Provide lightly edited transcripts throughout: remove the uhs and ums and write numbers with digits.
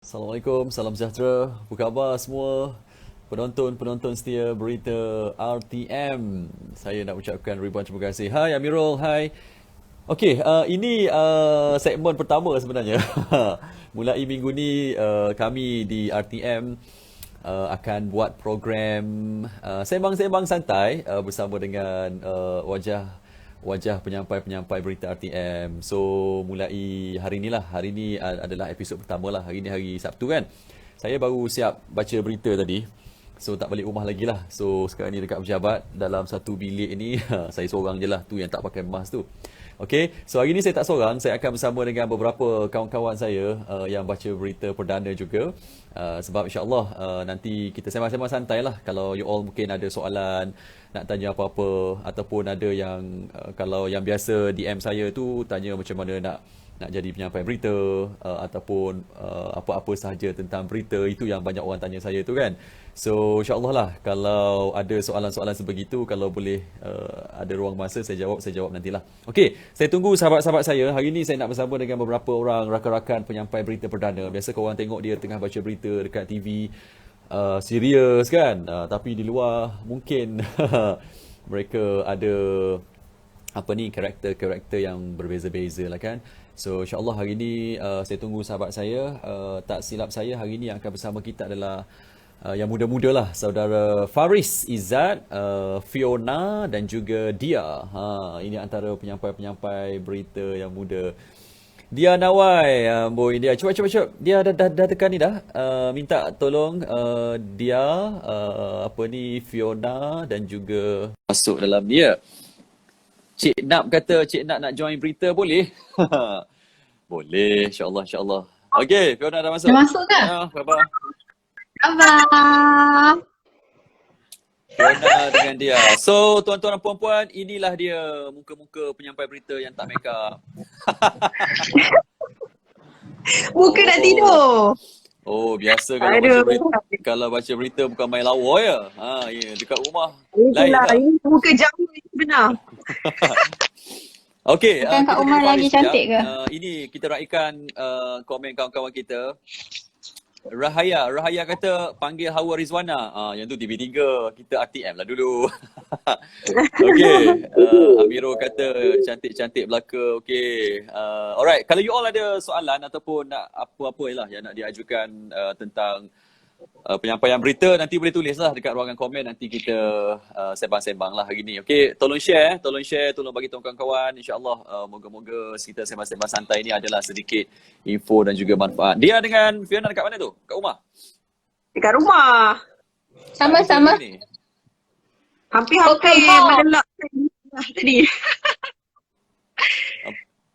Assalamualaikum, salam sejahtera. Apa khabar semua? Penonton-penonton setia berita RTM. Saya nak ucapkan ribuan terima kasih. Hai Amirul, hai. Okey, ini segmen pertama sebenarnya. Mulai minggu ni kami di RTM akan buat program sembang-sembang santai bersama dengan wajah penyampai-penyampai berita RTM. So mulai hari ni lah. Hari ni adalah episod pertama lah. Hari ni hari Sabtu kan. Saya baru siap baca berita tadi. So tak balik rumah lagi lah. So sekarang ni dekat pejabat dalam satu bilik ni saya seorang je lah tu yang tak pakai mask tu. Okay, so hari ni saya tak seorang. Saya akan bersama dengan beberapa kawan-kawan saya yang baca berita perdana juga. Sebab insyaAllah nanti kita sembang-sembang santai lah. Kalau you all mungkin ada soalan, nak tanya apa-apa, ataupun ada yang kalau yang biasa DM saya tu tanya macam mana nak jadi penyampai berita ataupun apa-apa sahaja tentang berita, itu yang banyak orang tanya saya tu kan. So insyaAllah lah kalau ada soalan-soalan sebegitu, kalau boleh ada ruang masa saya jawab nantilah. Okey, saya tunggu sahabat-sahabat saya. Hari ni saya nak bersama dengan beberapa orang rakan-rakan penyampai berita perdana. Biasa korang tengok dia tengah baca berita dekat TV, serius kan, tapi di luar mungkin mereka ada apa ni, karakter-karakter yang berbeza-beza lah kan. So insyaAllah hari ni saya tunggu sahabat saya. Tak silap saya hari ni yang akan bersama kita adalah yang muda-muda lah, saudara Faris Izzat, Fiona dan juga Dia. Ini antara penyampai-penyampai berita yang muda. Dia Nawai, boy dia. Cuba. Dia dah tekan ni dah. Minta tolong dia apa ni, Fiona dan juga masuk dalam dia. Cik Nap kata Cik Nap nak join berita boleh? Boleh, insyaAllah. Okey, Fiona dah masuk. Dah masuk ke? Ya, khabar? Khabar. Fiona dengan dia. So, tuan-tuan dan puan-puan, inilah dia muka-muka penyampai berita yang tak make up. Muka nak tidur. Oh, biasa kalau baca berita bukan main lawa ya. Ya, dekat rumah. Lain Itulah, tak? ini muka jauh ni benar. Okey, Bukan Kak kita Umar tengok lagi Faris cantik sekejap. ke? Ini kita raikan komen kawan-kawan kita. Rahaya kata panggil Hawa Rizwana. Yang tu TV3, kita RTM lah dulu. Okey, Amirul kata cantik-cantik belaka. Okey. Alright, kalau you all ada soalan ataupun nak apa-apa lah yang nak diajukan tentang penyampaian berita, nanti boleh tulislah dekat ruangan komen, nanti kita sembang-sembang lah hari ni. Okey, tolong share, tolong bagi tahu kawan-kawan. InsyaAllah moga-moga kita sembang-sembang santai ni adalah sedikit info dan juga manfaat. Dia dengan Fiona dekat mana tu? Kat rumah? Dekat rumah. Sama-sama. Hampir-hampir melelap tadi.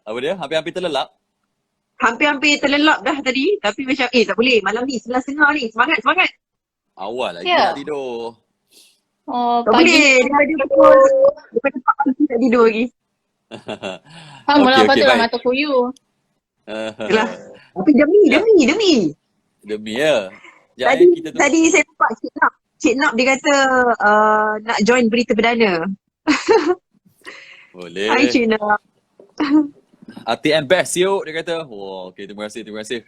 Apa dia? Hampir-hampir terlelap? Hampir-hampir terlelap dah tadi. Tapi macam tak boleh. Malam ni 11.30 ni. Semangat. Awal lagi Ya. nak tidur. Oh, Tak pagi. boleh. Daripada 4 pagi tak tidur lagi. Faham lah, Okey, patutlah baik. mata kuyuh. Itulah. Tapi demi. Demi ya. Sekejap, Tadi, kita tu. tadi saya nampak Cik Nap dia kata nak join berita perdana. Boleh. Hai Cik Nap. RTM best yuk, dia kata. Wah, okey, terima kasih. Terima kasih.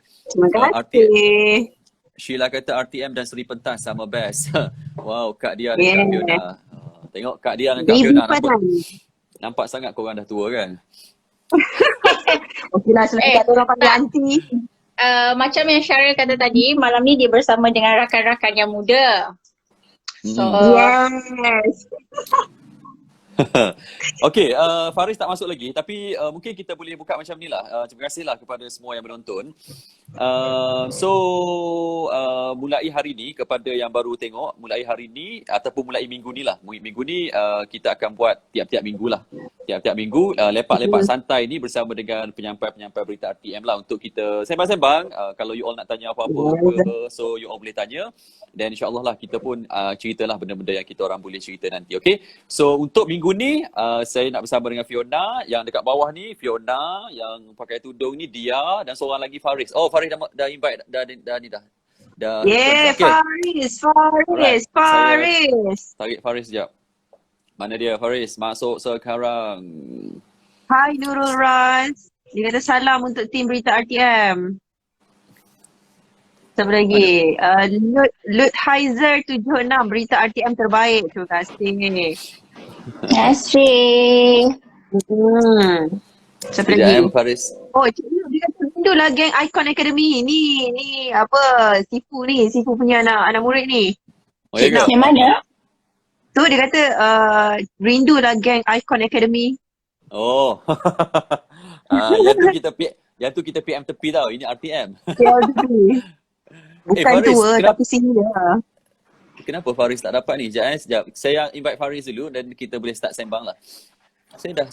Sheila kata RTM dan Seri Pentas sama best. Wow, Kak Dia dan Kak Fiona. Tengok Kak Dia dan Kak Fiona nampak sangat korang dah tua kan? Okeylah, selepas kata orang panggil aunty. Macam yang Syaril kata tadi, malam ni dia bersama dengan rakan-rakan yang muda. So, Yes. Okey, Faris tak masuk lagi, tapi mungkin kita boleh buka macam ni lah. Terima kasihlah kepada semua yang menonton. Mulai hari ni, kepada yang baru tengok, mulai hari ni ataupun mulai minggu ni lah. Minggu ni kita akan buat tiap-tiap minggu lah. Tiap-tiap minggu lepak-lepak santai ni bersama dengan penyampai-penyampai berita RTM lah, untuk kita sembang-sembang. Kalau you all nak tanya apa-apa ke, so you all boleh tanya. Dan insyaAllah lah kita pun ceritalah benda-benda yang kita orang boleh cerita nanti. Okay, so untuk minggu ni saya nak bersama dengan Fiona. Yang dekat bawah ni Fiona, yang pakai tudung ni Dia, dan seorang lagi Faris. Oh, Faris dah invite dah ni dah. Yeah, Okay. Faris. Tarik Faris sekejap. Mana dia Faris? Masuk sekarang. Hai Nurul Raz. Dia kata salam untuk tim berita RTM. Siapa lagi? Luthaizer 76, berita RTM terbaik. Terima kasih. Asri. Siapa lagi? PJM Faris. Oh, Cik Yu, dia kata rindulah geng Icon Academy. Ni apa? Sifu punya anak murid ni. Oh ya ke? Yang mana? Tu dia kata rindulah geng Icon Academy. Oh. Yang tu kita PM tepi tau. Ini RTM. Ya, betul. Bukan Faris, tua, kenapa- tapi sini lah. Kenapa Faris tak dapat ni? Sekejap. Saya invite Faris dulu dan kita boleh start sembang lah. Saya dah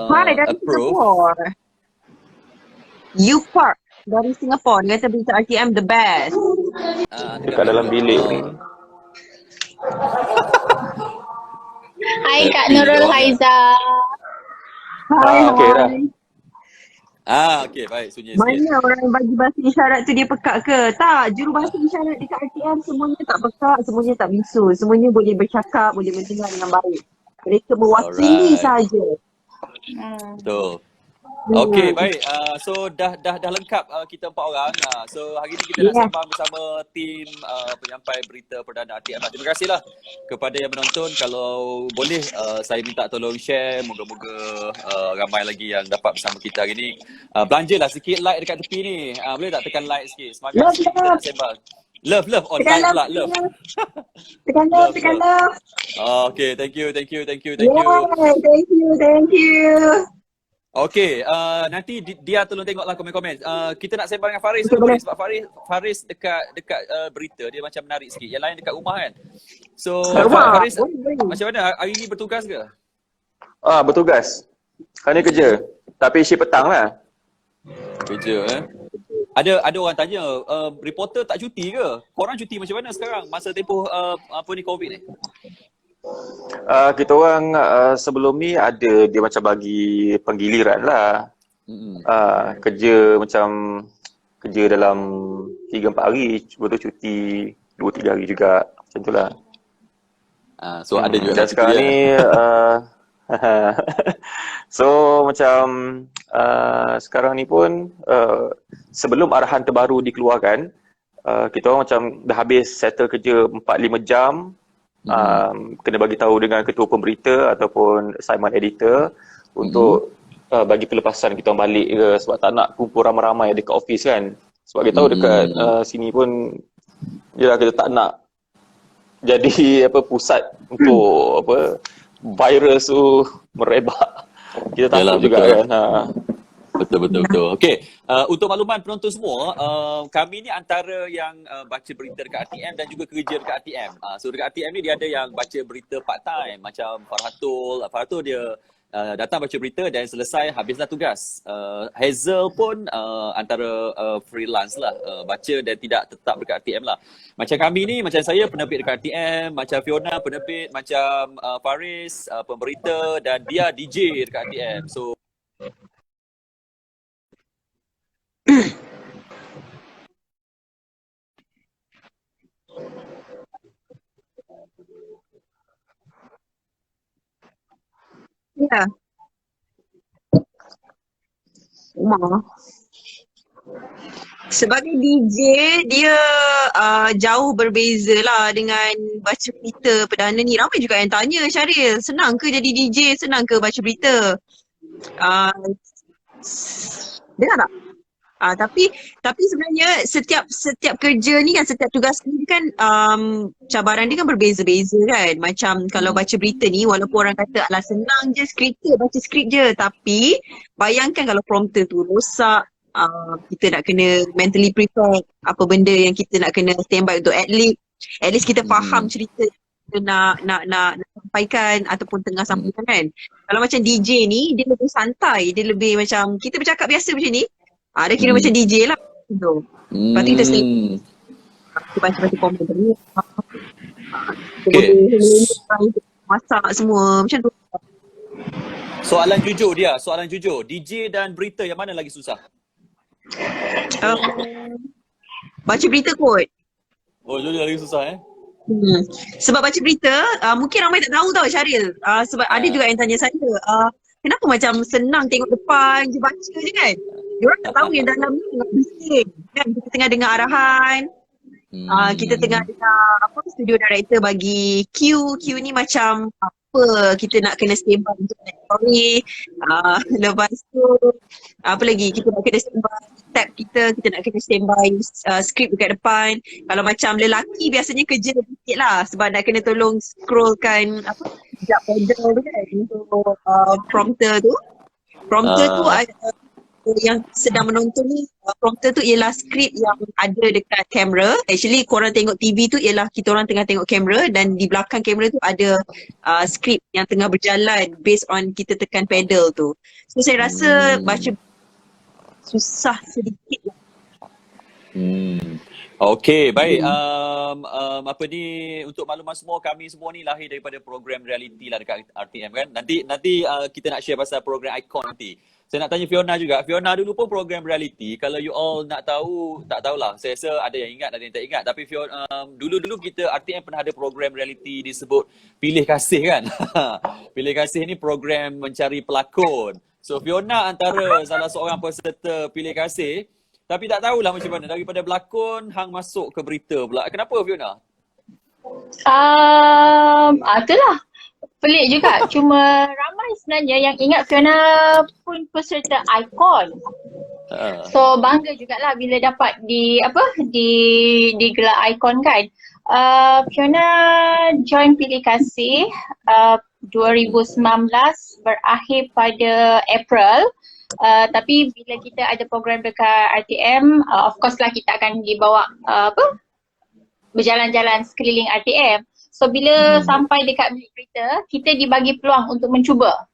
Hai, dari approve. Singapore. U Park dari Singapore. Dia kata berita RTM the best. Dekat dalam bilik ni. Hai Kak Nurul Haiza. Hai, okey dah. Okey, baik. Sunyi sikit. Mana orang yang bagi bahasa isyarat tu dia pekak ke? Tak, jurubahasa isyarat dekat RTM semuanya tak pekak, semuanya tak bisu. Semuanya boleh bercakap, boleh mendengar dengan baik. Mereka mewakili Alright. saja. Betul. Okey, baik. So dah lengkap kita 4 orang. So hari ni kita nak Yeah. sembang bersama tim penyampai berita perdana RTM. Terima kasihlah kepada yang menonton. Kalau boleh saya minta tolong share. Moga-moga ramai lagi yang dapat bersama kita hari ni. Belanjalah sikit like dekat tepi ni. Boleh tak tekan like sikit? Semangat Love, sikit kita love. nak sembang. Love on Tekan like love, pula. Love. tekan Love, love, tekan love. Okay, thank you. Yeah, thank you. Okey, nanti dia tolong tengoklah komen-komen. Kita nak sembang dengan Faris Okey, dulu boleh. sebab Faris dekat berita dia macam menarik sikit. Yang lain dekat rumah kan. So Kat rumah? Faris Boleh. macam mana hari ni bertugas ke? Bertugas. Hari ni kerja. Tapi shift petang lah. Kerja Ada orang tanya, reporter tak cuti ke? Korang cuti macam mana sekarang masa tempoh ni COVID ni? Kita orang sebelum ni ada dia macam bagi penggiliran lah. Kerja dalam 3-4 hari, lepas tu cuti 2-3 hari juga. Macam tu lah. So ada juga Dan lah cuti sekarang dia. ni so macam sekarang ni pun sebelum arahan terbaru dikeluarkan, kita orang macam dah habis settle kerja 4-5 jam. Kena bagi tahu dengan ketua pemberita ataupun assignment editor untuk bagi pelepasan kita orang balik ke, sebab tak nak kumpul ramai-ramai dekat office kan. Sebab kita tahu dekat sini pun kita tak nak jadi pusat untuk virus tu merebak. Kita takut Yalah, juga betul. kan. Betul. Okey, untuk makluman penonton semua, kami ni antara yang baca berita dekat RTM dan juga kerja dekat RTM. So dekat RTM ni dia ada yang baca berita part time macam Farhatul dia datang baca berita dan selesai habislah tugas. Hazel pun antara freelance lah, baca dan tidak tetap dekat RTM lah. Macam kami ni, macam saya penerbit dekat RTM, macam Fiona penerbit, macam Faris pemberita dan dia DJ dekat RTM. So Ya. Rumah. Sebagai DJ, dia jauh berbeza lah dengan baca berita perdana ni. Ramai juga yang tanya, Syaril, senang ke jadi DJ? Senang ke baca berita? Dengar tak? Tapi sebenarnya setiap kerja ni kan, setiap tugas ni kan cabaran dia kan berbeza-beza kan. Macam kalau baca berita ni, walaupun orang kata alah senang je baca skrip je, tapi bayangkan kalau prompter tu rosak, kita nak kena mentally prepare apa benda yang kita nak kena standby untuk at least kita faham cerita kita nak sampaikan ataupun tengah sampaikan kan. Kalau macam DJ ni, dia lebih santai, dia lebih macam kita bercakap biasa macam ni. Dia kira macam DJ lah. Tu. Lepas tu kita selip. Kita baca-baca komen ni. Okay. Masak semua. Macam tu. Soalan jujur. DJ dan berita yang mana lagi susah? Baca berita kot. Oh, jujur lagi susah Sebab baca berita, mungkin ramai tak tahu tau Syaril. Sebab ada juga yang tanya saya, kenapa macam senang tengok depan je baca je kan? Diorang tak tahu yang dalam ni tengah bising kan, kita tengah dengar arahan. Kita tengah dengar studio director bagi Q ni macam apa kita nak kena standby untuk next story. Lepas tu apa lagi kita nak kena standby tab kita nak kena standby skrip dekat depan. Kalau macam lelaki biasanya kerja sikit lah sebab nak kena tolong scrollkan sekejap pedal tu kan untuk prompter tu. Prompter tu yang sedang menonton ni, prompter tu ialah skrip yang ada dekat kamera. Actually korang tengok TV tu ialah kita orang tengah tengok kamera dan di belakang kamera tu ada skrip yang tengah berjalan based on kita tekan pedal tu. So saya rasa baca susah sedikit lah. Okey, baik. Apa ni, untuk makluman semua, kami semua ni lahir daripada program reality lah dekat RTM kan. Nanti kita nak share pasal program Icon nanti. Saya nak tanya Fiona juga. Fiona dulu pun program reality. Kalau you all nak tahu, tak tahulah. Saya rasa ada yang ingat, ada yang tak ingat. Tapi Fiona, dulu kita RTM pernah ada program reality disebut Pilih Kasih kan. Pilih Kasih ni program mencari pelakon. So Fiona antara salah seorang peserta Pilih Kasih. Tapi tak tahulah macam mana. Daripada berlakon, hang masuk ke berita pula. Kenapa Fiona? Itulah. Pelik juga. Cuma ramai sebenarnya yang ingat Fiona pun peserta Icon. So bangga jugalah bila dapat di gelar Icon kan. Fiona join Pilih Kasih 2019 berakhir pada April. Tapi bila kita ada program dekat RTM, of course lah kita akan dibawa berjalan-jalan sekeliling RTM. So bila sampai dekat bilik berita, kita dibagi peluang untuk mencuba.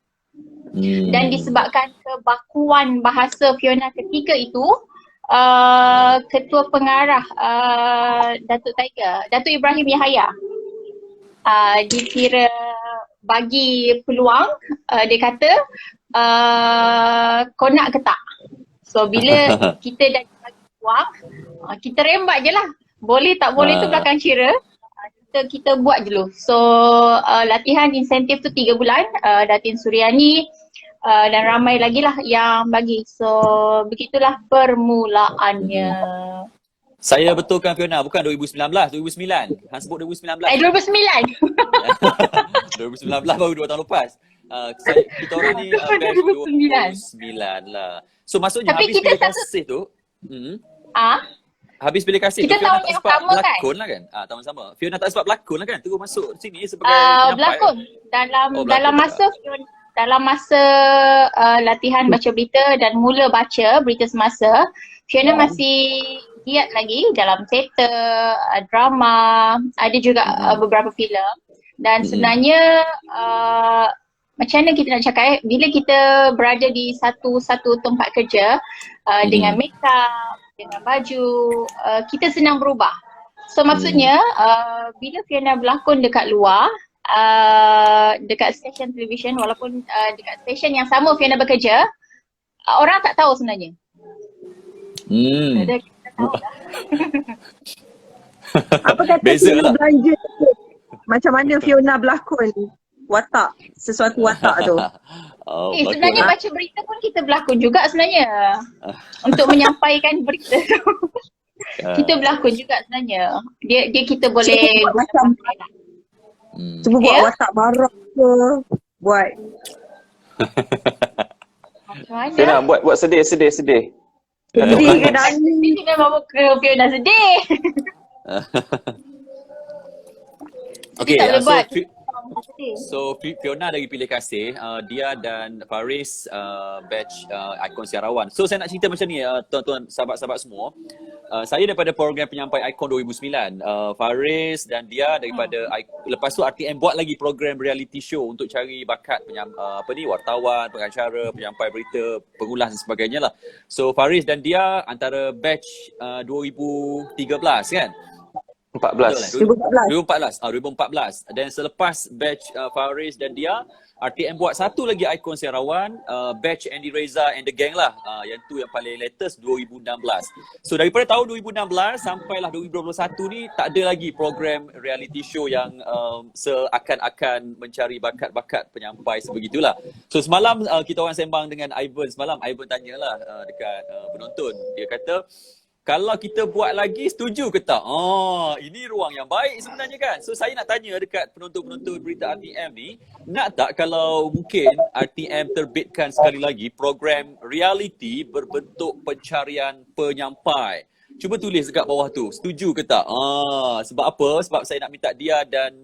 Dan disebabkan kebakuan bahasa Fiona ketika itu, Ketua Pengarah Datuk Ibrahim Yahaya dikira bagi peluang, dia kata kau nak ke tak? So bila kita dah bagi peluang, kita rembat je lah. Boleh tak boleh tu belakang kira. Kita buat dulu. So latihan insentif tu 3 bulan. Datin Suryani dan ramai lagi lah yang bagi. So begitulah permulaannya. Saya betulkan Fiona, bukan 2019, 2009. Hang sebut 2019. 2009. 2019 baru 2 tahun lepas. Kita orang ni batch 2009 lah. So maksudnya tapi habis kita Pilih Kasih tu, habis Pilih Kasih kita tu Fiona tahun tak yang sebab sama kan? berlakon lah kan? Tahun sama. Fiona tak sebab berlakon lah kan? Terus masuk sini sebagai penyampai. Berlakon. Dalam masa latihan baca berita dan mula baca berita semasa, Fiona masih giat lagi dalam teater, drama, ada juga beberapa filem. Dan sebenarnya macam mana kita nak cakap, bila kita berada di satu tempat kerja dengan make up, dengan baju, kita senang berubah. So maksudnya bila Fiona berlakon dekat luar, dekat stesen televisyen, walaupun dekat stesen yang sama Fiona bekerja, orang tak tahu sebenarnya. Kita tahu lah. Apa kata Beza Fiona lah. belanja sikit? Macam mana Fiona berlakon? Watak, sesuatu watak tu. Sebenarnya baca berita pun kita berlakon juga sebenarnya. Untuk menyampaikan berita tu. Kita berlakon juga sebenarnya. Dia kita boleh buat macam cuba buat watak marah ke, buat macam mana? Fiona buat sedih. sedih ke nangis. Ini memang muka Fiona sedih. Okay, tak boleh buat. So Fiona dari Pilih Kasih, dia dan Faris batch Icon Siarawan. So saya nak cerita macam ni, tuan-tuan, sahabat-sahabat semua. Saya daripada program penyampai Icon 2009. Faris dan dia daripada lepas tu RTM buat lagi program reality show untuk cari bakat wartawan, pengacara, penyampai berita, pengulas dan sebagainya lah. So Faris dan dia antara batch 2013 kan? 14. 2014. Dan selepas batch Faris dan dia, RTM buat satu lagi Icon Siarawan, batch Andy Reza and the gang lah. Yang tu yang paling latest 2016. So daripada tahun 2016 sampailah 2021 ni tak ada lagi program reality show yang seakan-akan mencari bakat-bakat penyampai sebegitulah. So semalam kita orang sembang dengan Ivan. Semalam Ivan tanyalah dekat penonton. Dia kata kalau kita buat lagi, setuju ke tak? Oh, ini ruang yang baik sebenarnya kan. So saya nak tanya dekat penonton-penonton berita RTM ni, nak tak kalau mungkin RTM terbitkan sekali lagi program reality berbentuk pencarian penyampai? Cuba tulis dekat bawah tu, setuju ke tak? Sebab apa? Sebab saya nak minta dia dan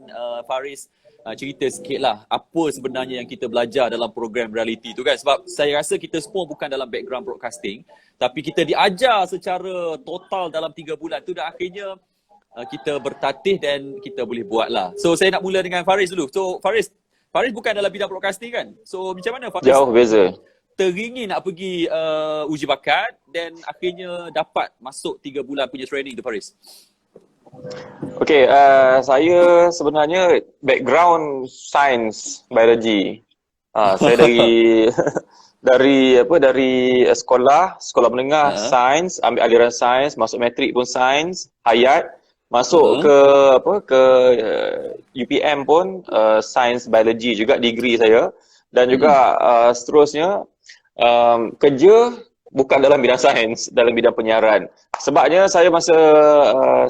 Faris cerita sikit lah apa sebenarnya yang kita belajar dalam program reality tu kan. Sebab saya rasa kita semua bukan dalam background broadcasting, tapi kita diajar secara total dalam 3 bulan tu dan akhirnya kita bertatih dan kita boleh buat lah. So saya nak mula dengan Faris dulu. So Faris bukan dalam bidang broadcasting kan? So macam mana Faris Jauh beza. teringin nak pergi uji bakat dan akhirnya dapat masuk 3 bulan punya training tu Faris? Okey, saya sebenarnya background science biology. Saya dari sekolah menengah sains, ambil aliran sains, masuk matrik pun sains, hayat, masuk ke UPM pun sains biology juga degree saya, dan juga seterusnya kerja bukan dalam bidang sains, dalam bidang penyiaran. Sebabnya saya masa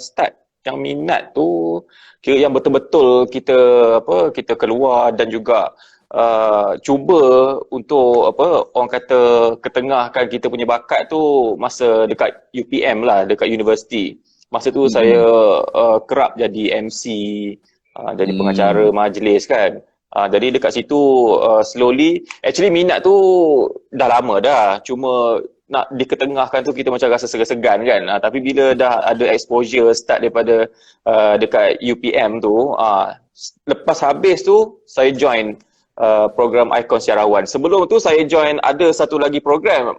start yang minat tu kira yang betul-betul kita keluar dan juga cuba untuk orang kata ketengahkan kita punya bakat tu masa dekat UPM lah, dekat universiti. Masa tu saya kerap jadi MC, jadi pengacara majlis kan. Jadi dekat situ slowly, actually minat tu dah lama dah, cuma nak diketengahkan tu kita macam rasa segan-segan kan. Tapi bila dah ada exposure start daripada dekat UPM tu, lepas habis tu saya join program Ikon Siarawan. Sebelum tu saya join ada satu lagi program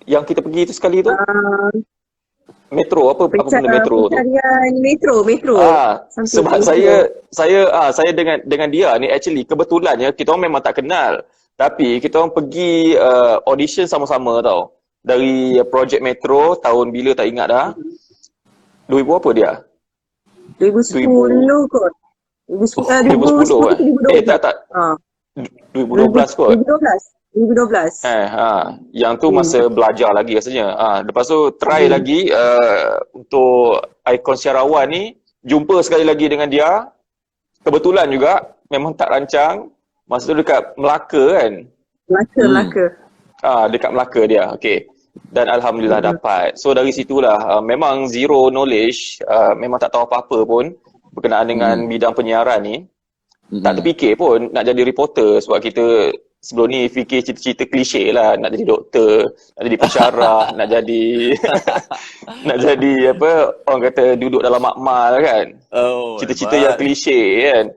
yang kita pergi tu sekali tu. Metro apa benda Metro tu? Metro. Sebab saya dengan dia ni actually kebetulannya kita orang memang tak kenal. Tapi kita orang pergi audition sama-sama tau. Dari projek Metro tahun bila tak ingat dah. 2000 apa dia? 2010 kot. 2010 kan? Tak. 2012 kot. 2012. Yang tu masa belajar lagi rasanya. Lepas tu try lagi untuk Ikon Siarawan ni, jumpa sekali lagi dengan dia. Kebetulan juga memang tak rancang. Masa tu dekat Melaka kan? Melaka. Dekat Melaka dia. Okey. Dan alhamdulillah dapat. So dari situlah memang zero knowledge, memang tak tahu apa-apa pun berkenaan dengan bidang penyiaran ni. Tak terfikir pun nak jadi reporter sebab kita sebelum ni fikir cerita-cerita klise lah, nak jadi doktor, nak jadi pensyarah, nak jadi orang kata duduk dalam makmal kan. Cerita-cerita yang klise kan.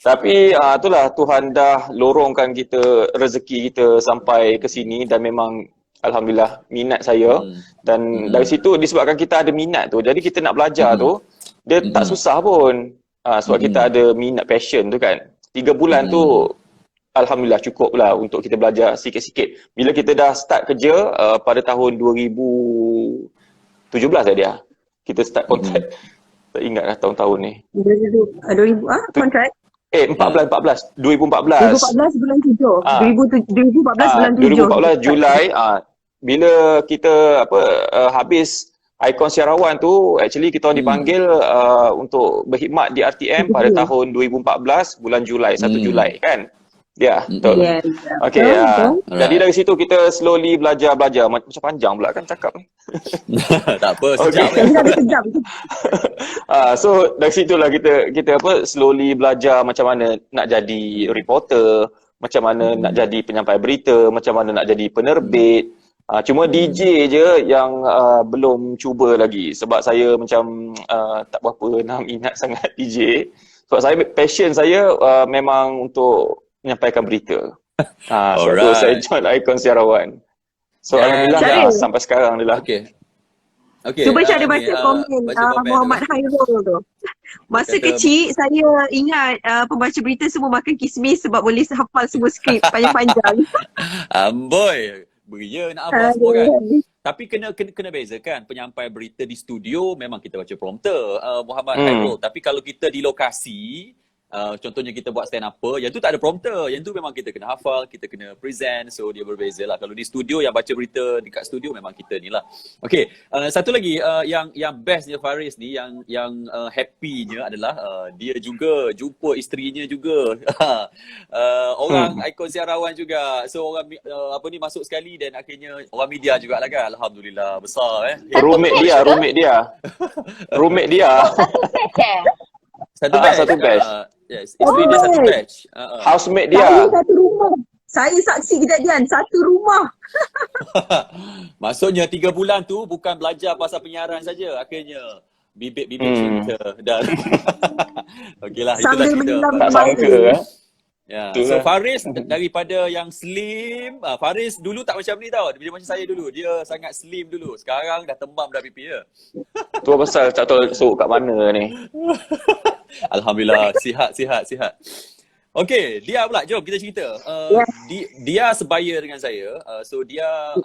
Tapi itulah Tuhan dah lorongkan kita, rezeki kita sampai ke sini dan memang alhamdulillah minat saya. Dan dari situ disebabkan kita ada minat tu, jadi kita nak belajar tu dia tak susah pun. Sebab kita ada minat, passion tu kan. 3 bulan tu alhamdulillah cukup lah untuk kita belajar sikit-sikit. Bila kita dah start kerja pada tahun 2017 dia kita start kontrak. Tak ingat dah tahun-tahun ni. 2000 kontrak? 2014 bulan 7. 2014 bulan 7. 2014 Julai. Bila kita habis Ikon Siarawan tu, actually kita dipanggil untuk berkhidmat di RTM pada tahun 2014 bulan Julai, 1 Julai kan. Ya, betul. Okey, jadi dari situ kita slowly belajar. Macam panjang pula kan cakap ni. Tak apa, sejam. So dari situlah kita slowly belajar macam mana nak jadi reporter, macam mana nak jadi penyampai berita, macam mana nak jadi penerbit. Cuma DJ je yang belum cuba lagi sebab saya macam tak berapa nak minat sangat DJ. Sebab saya passion saya memang untuk menyampaikan berita. Sebab tu saya join Ikon Siarawan. So alhamdulillah sampai sekarang ni lah. Okay. Cuba cara baca komen Muhammad Hairul tu. Masa kecil saya ingat pembaca berita semua makan kismis sebab boleh hafal semua skrip panjang-panjang. Amboi, beria nak hafal semua kan. Tapi kena bezakan penyampai berita di studio memang kita baca prompter Muhammad Hairul. Tapi kalau kita di lokasi Contohnya kita buat stand apa, yang tu tak ada prompter, yang tu memang kita kena hafal, kita kena present, so dia berbeza lah. Kalau di studio, yang baca berita dekat studio memang kita ni lah. Okay, satu lagi yang bestnya Faris ni, yang happynya adalah dia juga jumpa isterinya juga. Orang ikon siarawan juga, so orang masuk sekali dan akhirnya orang media jugalah kan. Alhamdulillah, besar Roommate dia. Satu batch Satu batch. Satu batch. Yes, isteri dia satu batch. Housemate Saya dia. satu rumah. Saya saksi kejadian satu rumah. Maksudnya 3 bulan tu bukan belajar pasal penyiaran saja, akhirnya bibit-bibit cinta dan okeylah, itulah Sambil kita. menyelam Tak sangka Ya. Betul So lah. Faris daripada yang slim, Faris dulu tak macam ni tau. Dia macam saya dulu. Dia sangat slim dulu. Sekarang dah tembam dah pipi dia. Tu pasal tak tahu sorok kat mana ni. Alhamdulillah, sihat. Okey, Dia pula, jom kita cerita. Dia sebaya dengan saya. So dia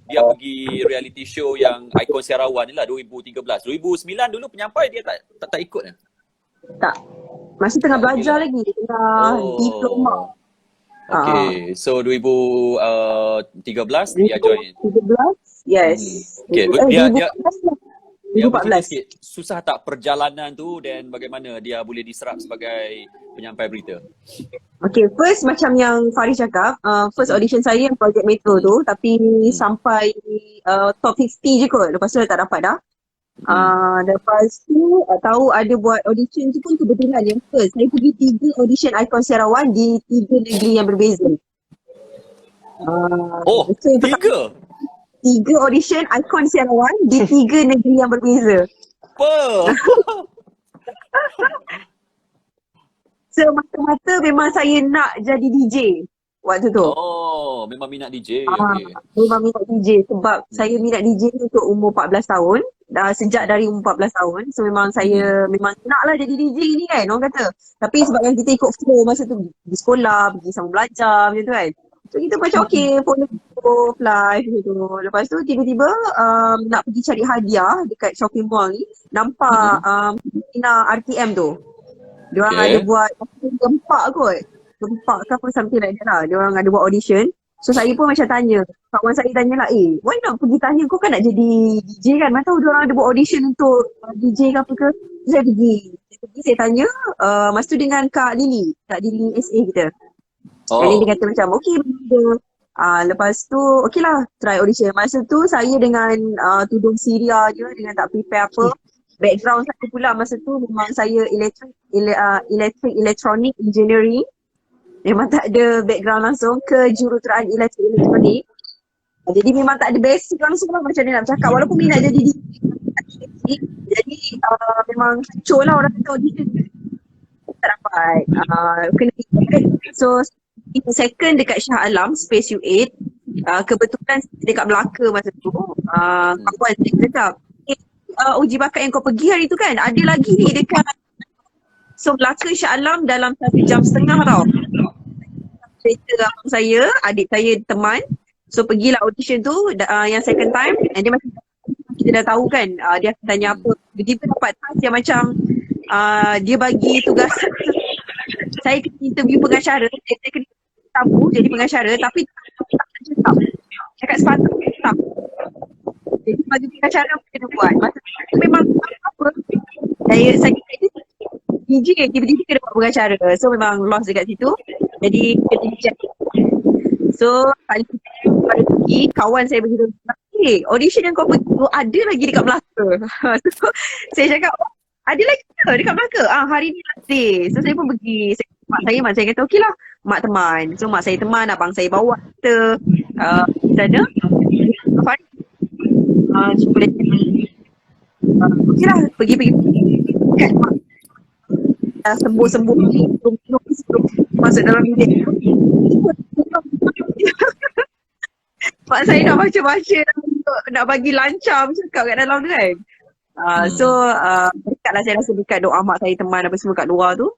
pergi reality show yang ikon siarawan ni lah 2013. 2009 dulu penyampai dia tak ikut ni. Tak. Masih tengah belajar lagi. Tengah diploma. Okay, so 2013 dia join. 2013, yes. Okay, dia 2014. sikit. Susah tak perjalanan tu dan bagaimana dia boleh diserap sebagai penyampai berita? Okay, first macam yang Faris cakap, first audition saya yang Project Metro tu, tapi sampai top 50 je kot. Lepas tu tak dapat dah. Lepas tu tahu ada buat audition tu pun kebetulan yang first. Saya pergi 3 audition ikon siarawan di 3 negeri yang berbeza. So 3? 3 audition ikon siarawan di 3 negeri yang berbeza. Apa? So mata-mata memang saya nak jadi DJ waktu tu. Oh, memang minat DJ. Okay. Memang minat DJ sebab saya minat DJ untuk umur 14 tahun. Sejak dari umur 14 tahun. So memang saya memang naklah jadi DJ ni kan orang kata. Tapi sebab yang kita ikut flow masa tu pergi sekolah, pergi sama belajar macam tu kan. So kita macam okay, follow live macam tu. Lepas tu tiba-tiba nak pergi cari hadiah dekat shopping mall ni. Nampak Sina RTM tu. Diorang ada buat gempak kot. Gempak ke apa something like that lah. Diorang ada buat audition. So saya pun macam tanya. Kawan saya tanya lah, why not pergi tanya, kau kan nak jadi DJ kan? Mana tahu diorang ada buat audition untuk DJ ke apa ke. So saya pergi. Saya tanya, masa tu dengan Kak Lily SA kita. Kak Lily kata macam, okay benda. Lepas tu, okay lah try audition. Masa tu saya dengan tudung Syria je, dengan tak prepare apa. Background saya pula masa tu memang saya electronic engineering. Memang tak ada background langsung ke juruteraan elektronik. Jadi memang tak ada basic langsung lah macam dia nak bercakap. Walaupun minat jadi DJ. Jadi memang hancur lah orang kata audition. Tak dapat. Kena so second dekat Shah Alam Space U8. Kebetulan dekat Melaka masa tu. Kawan saya cakap, uji bakat yang kau pergi hari tu kan, ada lagi ni dekat Melaka Shah Alam dalam 1.5 jam tau. Cerita abang saya, adik saya teman. So pergilah audition tu yang second time. And dia macam kita dah tahu kan, dia akan tanya apa. Tiba-tiba dapat task yang macam dia bagi tugas saya kena interview pengacara. Saya kena tamu jadi pengacara tapi tak cakap. Cakap sepatutnya. Jadi bagi pengacara apa kena buat. Masa tu memang apa. Saya DJ tiba-tiba kena buat pengacara. So memang lost dekat situ. Jadi kena reject. So kali pergi kawan saya beritahu, audition yang kau pergi tu ada lagi dekat Melaka. So saya cakap, ada lagi ke dekat Melaka? Hari ni last day. So saya pun pergi. Mak saya kata okey lah, mak teman. So mak saya teman, abang saya bawa kita sana. Boleh okey lah, pergi kat mak. Sembuh-sembuh masuk dalam bilik. Mak saya nak baca-baca nak bagi lancar cakap kat dalam tu kan. So dekatlah, saya rasa dekat doa mak saya teman apa semua kat luar tu.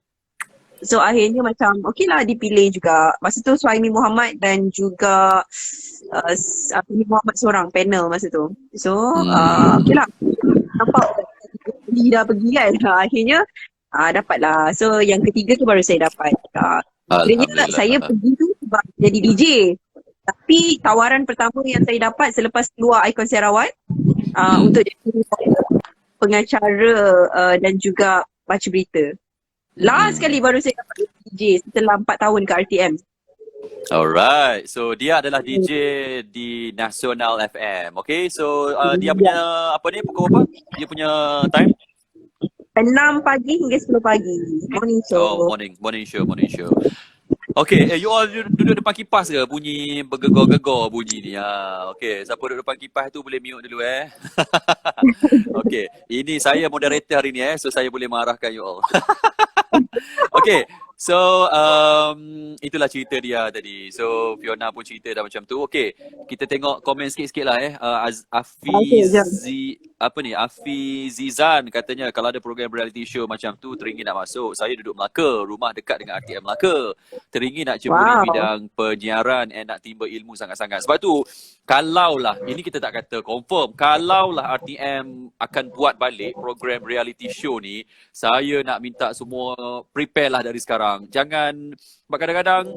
So akhirnya macam okey lah dipilih juga. Masa tu Suhaimi Muhammad dan juga Suhaimi Muhammad seorang panel masa tu. So okey lah. Nampak dia dah pergi kan. Akhirnya Dapatlah. So yang ketiga tu baru saya dapat. Sebenarnya saya Alhamdulillah. pergi tu sebab jadi DJ. Tapi tawaran pertama yang saya dapat selepas keluar Ikon Sarawak untuk jadi pengacara dan juga baca berita. Last kali baru saya dapat DJ setelah 4 tahun ke RTM. Alright, so dia adalah DJ di Nasional FM. Okay, so dia punya apa ni, pukul apa? Dia punya time? 6 pagi hingga 10 pagi. Morning show. Oh, morning show. Okay, you all duduk depan kipas ke? Bunyi bergegor-gegor bunyi ni. Okay, siapa duduk depan kipas tu boleh mute dulu Okay, ini saya moderator hari ni so saya boleh marahkan you all. Okay, so itulah cerita dia tadi. So Fiona pun cerita dah macam tu. Okay, kita tengok komen sikit-sikit lah Afizizan katanya kalau ada program reality show macam tu teringin nak masuk. Saya duduk Melaka, rumah dekat dengan RTM Melaka. Teringin nak ceburi bidang penyiaran and nak timba ilmu sangat-sangat. Sebab tu kalaulah, ini kita tak kata confirm, kalaulah RTM akan buat balik program reality show ni, saya nak minta semua prepare lah dari sekarang. Jangan, kadang-kadang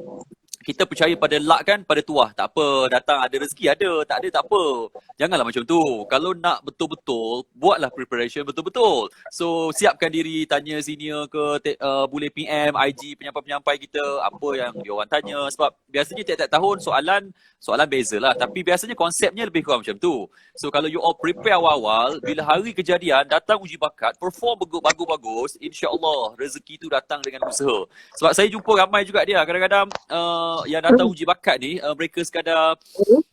kita percaya pada luck kan, pada tuah. Tak apa, datang ada rezeki ada, tak ada tak apa. Janganlah macam tu. Kalau nak betul-betul, buatlah preparation betul-betul. So, siapkan diri, tanya senior ke, boleh PM, IG, penyampai-penyampai kita, apa yang dia orang tanya. Sebab biasanya tiap-tiap tahun soalan beza lah. Tapi biasanya konsepnya lebih kurang macam tu. So, kalau you all prepare awal-awal, bila hari kejadian, datang uji bakat, perform bagus-bagus, insya-Allah rezeki tu datang dengan usaha. Sebab saya jumpa ramai juga dia, kadang-kadang yang datang uji bakat ni, mereka sekadar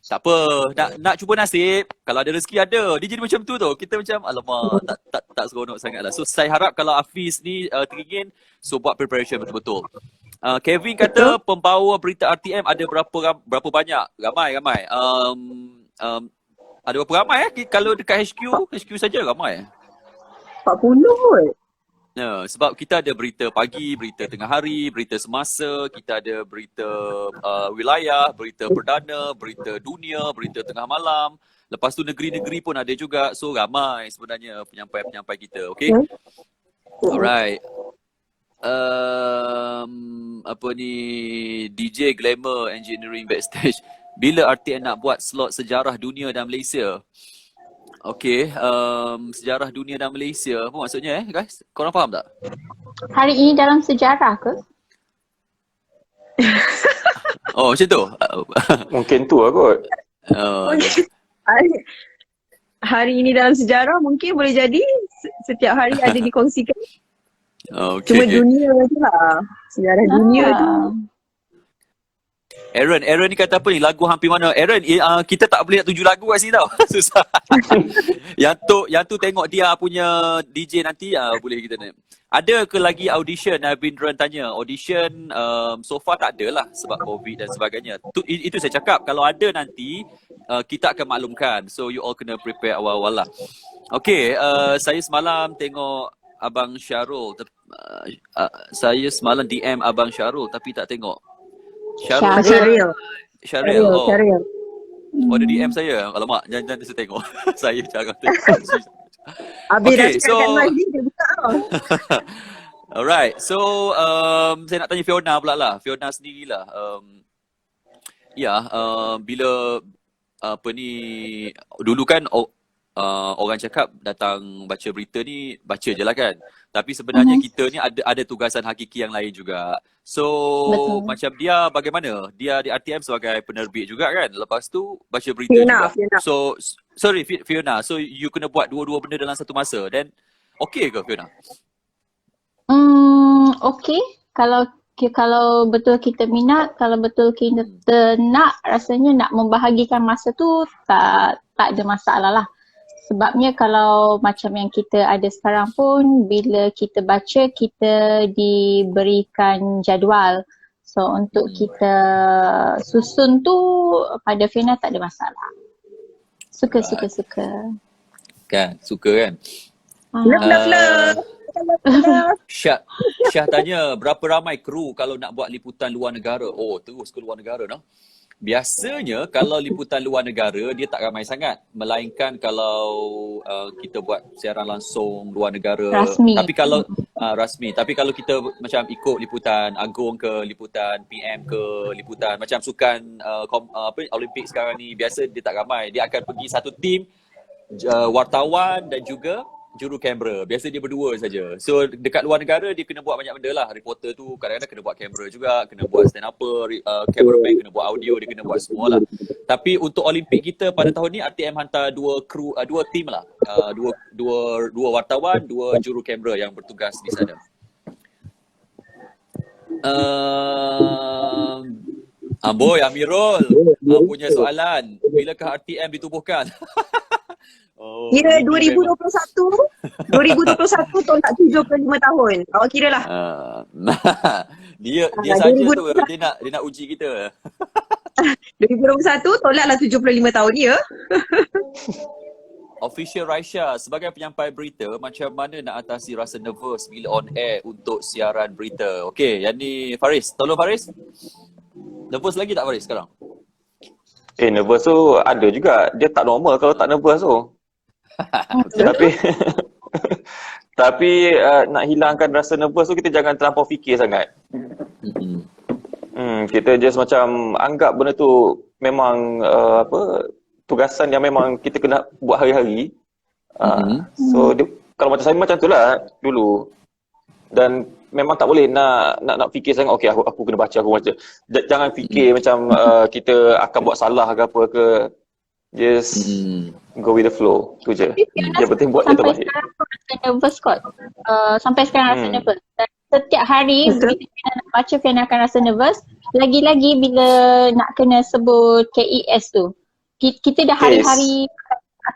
tak apa, nak cuba nasib, kalau ada rezeki ada. Dia jadi macam tu tau. Kita macam alamak, tak seronok sangat lah. So saya harap kalau Hafiz ni teringin, so buat preparation betul-betul. Kevin kata pembawa berita RTM ada berapa banyak? Ramai. Ada berapa ramai kalau dekat HQ saja ramai 40 kot. Sebab kita ada berita pagi, berita tengah hari, berita semasa, kita ada berita wilayah, berita perdana, berita dunia, berita tengah malam. Lepas tu negeri-negeri pun ada juga. So ramai sebenarnya penyampai-penyampai kita. Okay? Alright. Apa ni, DJ Glamour Engineering Backstage. Bila RTN nak buat slot sejarah dunia dan Malaysia? Okay, sejarah dunia dan Malaysia apa maksudnya guys? Korang faham tak? Hari ini dalam sejarah ke? Oh macam tu? Mungkin tu lah kot. Hari ini dalam sejarah mungkin boleh jadi setiap hari ada dikongsikan. Okay. Cuma dunia je lah. Sejarah dunia tu. Aaron ni kata apa ni? Lagu hampir mana? Aaron, kita tak boleh nak tuju lagu kat sini tau. Susah. yang tu tengok dia punya DJ nanti boleh kita nak. Ada ke lagi audition? Bindran tanya. Audition so far tak ada lah sebab COVID dan sebagainya. Itu saya cakap. Kalau ada nanti kita akan maklumkan. So you all kena prepare awal-awal lah. Okay, saya semalam tengok Abang Syarul. Saya semalam DM Abang Syarul tapi tak tengok. Syaril. Oh. Oh, ada DM saya. Alamak, jangan saya tengok. Saya jangan tengok. Okay, so alright. So saya nak tanya Fiona pula lah. Fiona sendirilah. Bila apa ni, dulu kan orang cakap datang baca berita ni baca je lah kan. Tapi sebenarnya kita ni ada tugasan hakiki yang lain juga. So betul. Macam dia bagaimana? Dia di RTM sebagai penerbit juga kan. Lepas tu baca berita Fiona. So sorry Fiona. So you kena buat dua-dua benda dalam satu masa. Then okay ke Fiona? Okay. Kalau betul kita minat, kalau betul kita nak, rasanya nak membahagikan masa tu tak ada masalah lah. Sebabnya kalau macam yang kita ada sekarang pun, bila kita baca, kita diberikan jadual. So untuk kita susun tu pada Fiona tak ada masalah. Suka. Kan, suka kan? Syah tanya, berapa ramai kru kalau nak buat liputan luar negara? Oh, terus ke luar negara no? Biasanya kalau liputan luar negara dia tak ramai sangat, melainkan kalau kita buat siaran langsung luar negara. Rasmi. Tapi kalau rasmi, tapi kalau kita macam ikut liputan agung ke liputan PM ke liputan macam sukan Olimpik sekarang ni, biasa dia tak ramai. Dia akan pergi satu tim wartawan dan juga juru kamera. Biasa dia berdua saja. So dekat luar negara dia kena buat banyak benda lah. Reporter tu kadang-kadang kena buat kamera juga, kena buat stand upper, cameraman kena buat audio, dia kena buat semua lah. Tapi untuk Olimpik kita pada tahun ni RTM hantar dua tim lah. Dua wartawan, dua juru kamera yang bertugas di sana. Amboi Amirul punya soalan, bilakah RTM ditubuhkan? Kira 2021 tolak 75 tahun. Awak kira lah. Dia saja tu dia nak uji kita. 2021 tolaklah 75 tahun ya. Official Raisya, sebagai penyampai berita, macam mana nak atasi rasa nervous bila on air untuk siaran berita? Okey, yang ni Faris. Tolong Faris. Nervous lagi tak Faris sekarang? Nervous tu ada juga. Dia tak normal kalau tak nervous tu. Tapi nak hilangkan rasa nervous tu kita jangan terlampau fikir sangat. Kita just macam anggap benda tu memang tugasan yang memang kita kena buat hari-hari. So kalau macam saya macam tu lah dulu. Dan memang tak boleh nak fikir sangat, okey aku kena baca, aku baca. Jangan fikir macam kita akan buat salah ke apa ke. Just go with the flow. Tu je. Yang penting buat yang terbaik. Sampai sekarang aku rasa nervous kot. Sampai sekarang rasa nervous. Dan setiap hari bila Fiona nak baca, Fiona akan rasa nervous. Lagi-lagi bila nak kena sebut KES tu. Kita dah hari-hari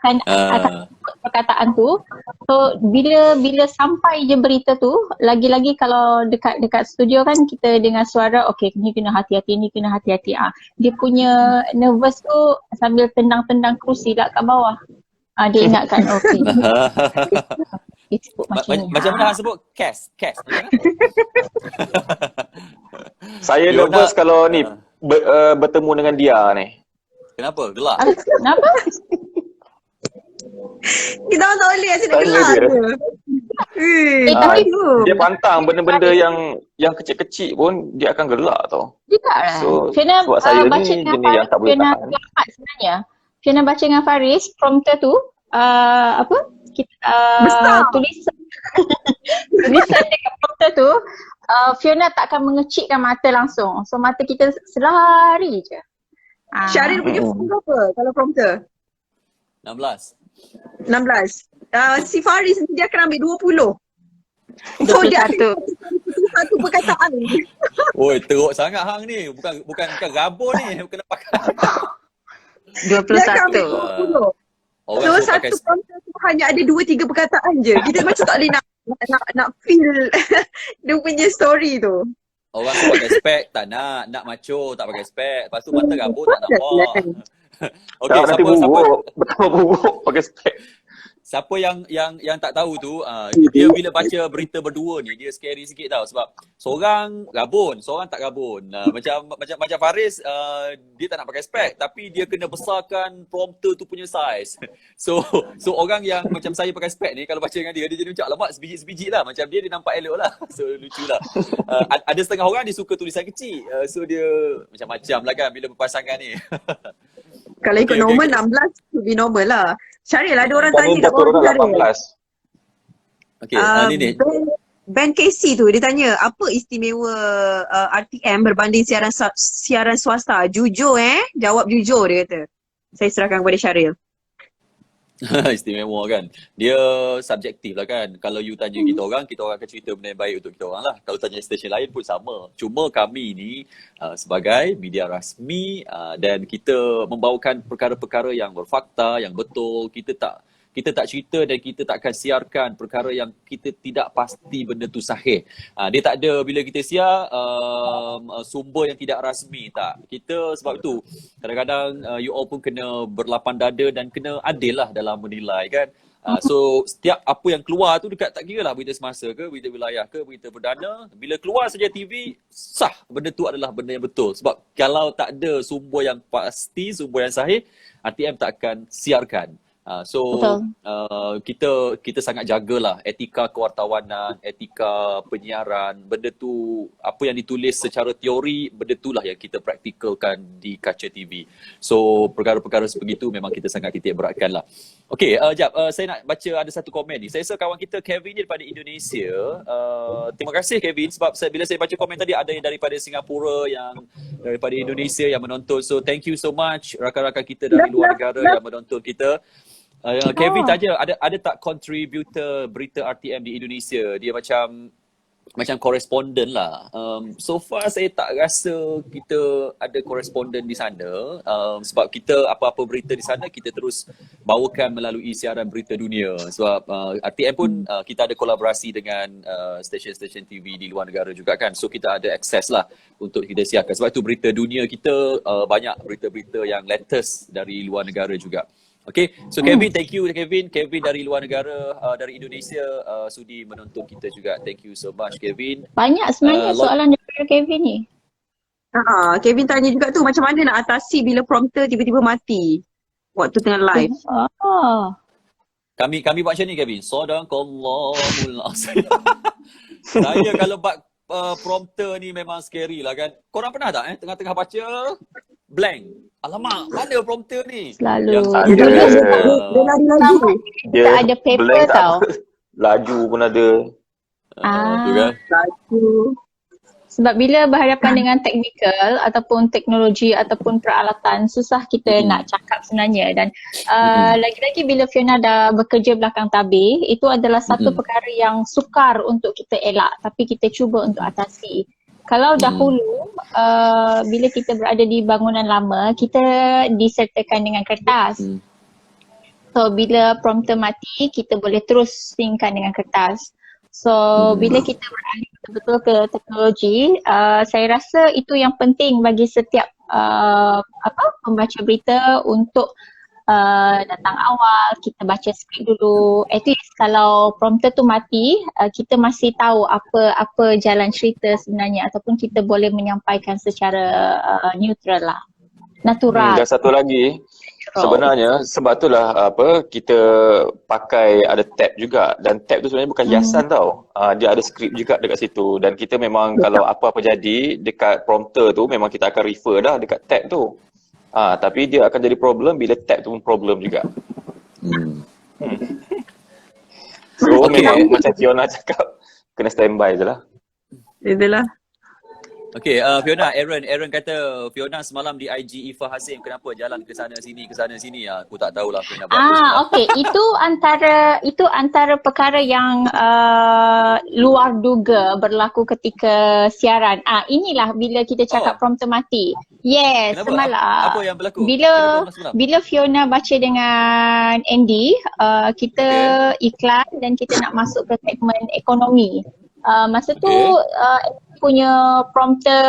akan sebut perkataan tu. So bila sampai je berita tu, lagi-lagi kalau dekat studio kan kita dengar suara, okey ni kena hati-hati, ni kena hati-hati. Dia punya nervous tu sambil tendang-tendang kerusi kat bawah. Dia ingatkan okey. Macam mana hang sebut? Cas. Saya nervous kalau ni bertemu dengan dia ni. Kenapa? Gelak? Kenapa? Kita orang tak boleh asyik nak Tanya gelak dia. je. Tapi tu. Dia pantang benda-benda yang kecil-kecil pun dia akan gelak tau. Tidak lah. So, Fiona sebab saya baca ni dengan jenis yang tak boleh Fiona tahan. selamat sebenarnya. Fiona baca dengan Faris, prompter tu, tulisan dekat prompter tu, Fiona takkan mengecikkan mata langsung. So mata kita selari je. Syaril punya phone berapa kalau prompter? 16. 16. Si Faris ni dia akan ambil 20. So dia ada satu perkataan. Oi, teruk sangat hang ni. Bukan rabun ni. Kena pakai. Dia akan ambil 20. Orang So suruh satu prompter tu hanya ada 2-3 perkataan je. Kita macam tak boleh nak feel dia punya story tu. Orang tu pakai spek, tak nak macho, tak pakai spek. Lepas tu mata rabun tak nampak. Okey, Nanti betapa buruk pakai spek. Siapa yang tak tahu tu, dia bila baca berita berdua ni dia scary sikit tau, sebab seorang rabun, seorang tak rabun. Macam Faris, dia tak nak pakai spek tapi dia kena besarkan prompter tu punya size. So orang yang macam saya pakai spek ni kalau baca dengan dia jadi macam alamak sebiji-sebiji lah, macam dia nampak elok lah. So lucu lah. Ada setengah orang dia suka tulisan kecil. So dia macam-macam lah kan bila berpasangan ni. Kalau ikut normal 16 lebih normal lah. Syaril ada orang tanya kat turun bawah 18. Okey, ni. Ben Casey tu dia tanya apa istimewa RTM berbanding siaran swasta? Jujur jawab jujur dia kata. Saya serahkan kepada Syaril. Istimewa kan. Dia subjektif lah kan. Kalau you tanya kita orang akan cerita benda yang baik untuk kita orang lah. Kalau tanya stesen lain pun sama. Cuma kami ni sebagai media rasmi dan kita membawakan perkara-perkara yang berfakta, yang betul. Kita tak cerita dan kita tak akan siarkan perkara yang kita tidak pasti benda tu sahih. Dia tak ada bila kita siar sumber yang tidak rasmi, tak. Kita sebab tu kadang-kadang you all pun kena berlapang dada dan kena adil lah dalam menilai kan. So setiap apa yang keluar tu dekat, tak kira lah berita semasa ke, berita wilayah ke, berita perdana, bila keluar saja TV, sah benda tu adalah benda yang betul. Sebab kalau tak ada sumber yang pasti, sumber yang sahih, RTM tak akan siarkan. So Betul. kita sangat jagalah etika kewartawanan, etika penyiaran. Benda tu, apa yang ditulis secara teori, benda itulah yang kita praktikalkan di kaca TV. So perkara-perkara sebegitu memang kita sangat titik beratkan lah. Okey, saya nak baca ada satu komen ni. Saya rasa kawan kita Kevin ni daripada Indonesia. Terima kasih Kevin, sebab bila saya baca komen tadi ada yang daripada Singapura, yang daripada Indonesia yang menonton. So thank you so much rakan-rakan kita dari luar negara yang menonton kita. Kevin tanya, ada tak contributor berita RTM di Indonesia? Dia macam koresponden lah. So far saya tak rasa kita ada koresponden di sana, sebab kita apa-apa berita di sana kita terus bawakan melalui siaran berita dunia. Sebab RTM pun kita ada kolaborasi dengan stesen-stesen TV di luar negara juga kan. So kita ada akses lah untuk kita siarkan. Sebab itu berita dunia kita banyak berita-berita yang latest dari luar negara juga. Okay, so Kevin, thank you Kevin. Kevin dari luar negara, dari Indonesia, sudi menonton kita juga. Thank you so much Kevin. Banyak sebenarnya soalan daripada Kevin ni. Kevin tanya juga tu, macam mana nak atasi bila prompter tiba-tiba mati waktu tengah live. Kami buat macam ni Kevin. Sadaqallahul azim. Saya kalau buat prompter ni memang scary lah kan. Korang pernah tak tengah-tengah baca blank? Alamak, mana prompter ni? Selalu. Dia laju. Kita ada paper blank tak tau. apa. Laju pun ada. Tu kan? Laju. Sebab bila berhadapan dengan teknikal ataupun teknologi ataupun peralatan, susah kita nak cakap sebenarnya. Dan lagi-lagi bila Fiona dah bekerja belakang tabir, itu adalah satu perkara yang sukar untuk kita elak, tapi kita cuba untuk atasi. Kalau dahulu bila kita berada di bangunan lama, kita disertakan dengan kertas. So bila prompter mati, kita boleh terus synckan dengan kertas. So bila kita beralih betul-betul ke teknologi, saya rasa itu yang penting bagi setiap pembaca berita untuk datang awal, kita baca skrip dulu. At least kalau prompter tu mati, kita masih tahu apa jalan cerita sebenarnya, ataupun kita boleh menyampaikan secara neutral lah, natural. Dan satu lagi, sebenarnya sebab itulah kita pakai ada tab juga, dan tab tu sebenarnya bukan hiasan tau. Dia ada skrip juga dekat situ, dan kita memang kalau apa-apa jadi dekat prompter tu memang kita akan refer dah dekat tab tu. Tapi dia akan jadi problem bila tab tu pun problem juga. So memang macam Fiona cakap, kena standby je lah. Itulah. Okay, Fiona, Aaron kata Fiona semalam di IG Ifah Hasim, kenapa jalan ke sana sini? Aku tak tahulah Fiona buat apa. Okey, itu antara perkara yang luar duga berlaku ketika siaran. Inilah bila kita cakap prompter mati. Yes, Kenapa? semalam. Apa yang berlaku? Bila Fiona baca dengan Andy, kita iklan dan kita nak masuk ke segmen ekonomi. Masa tu punya prompter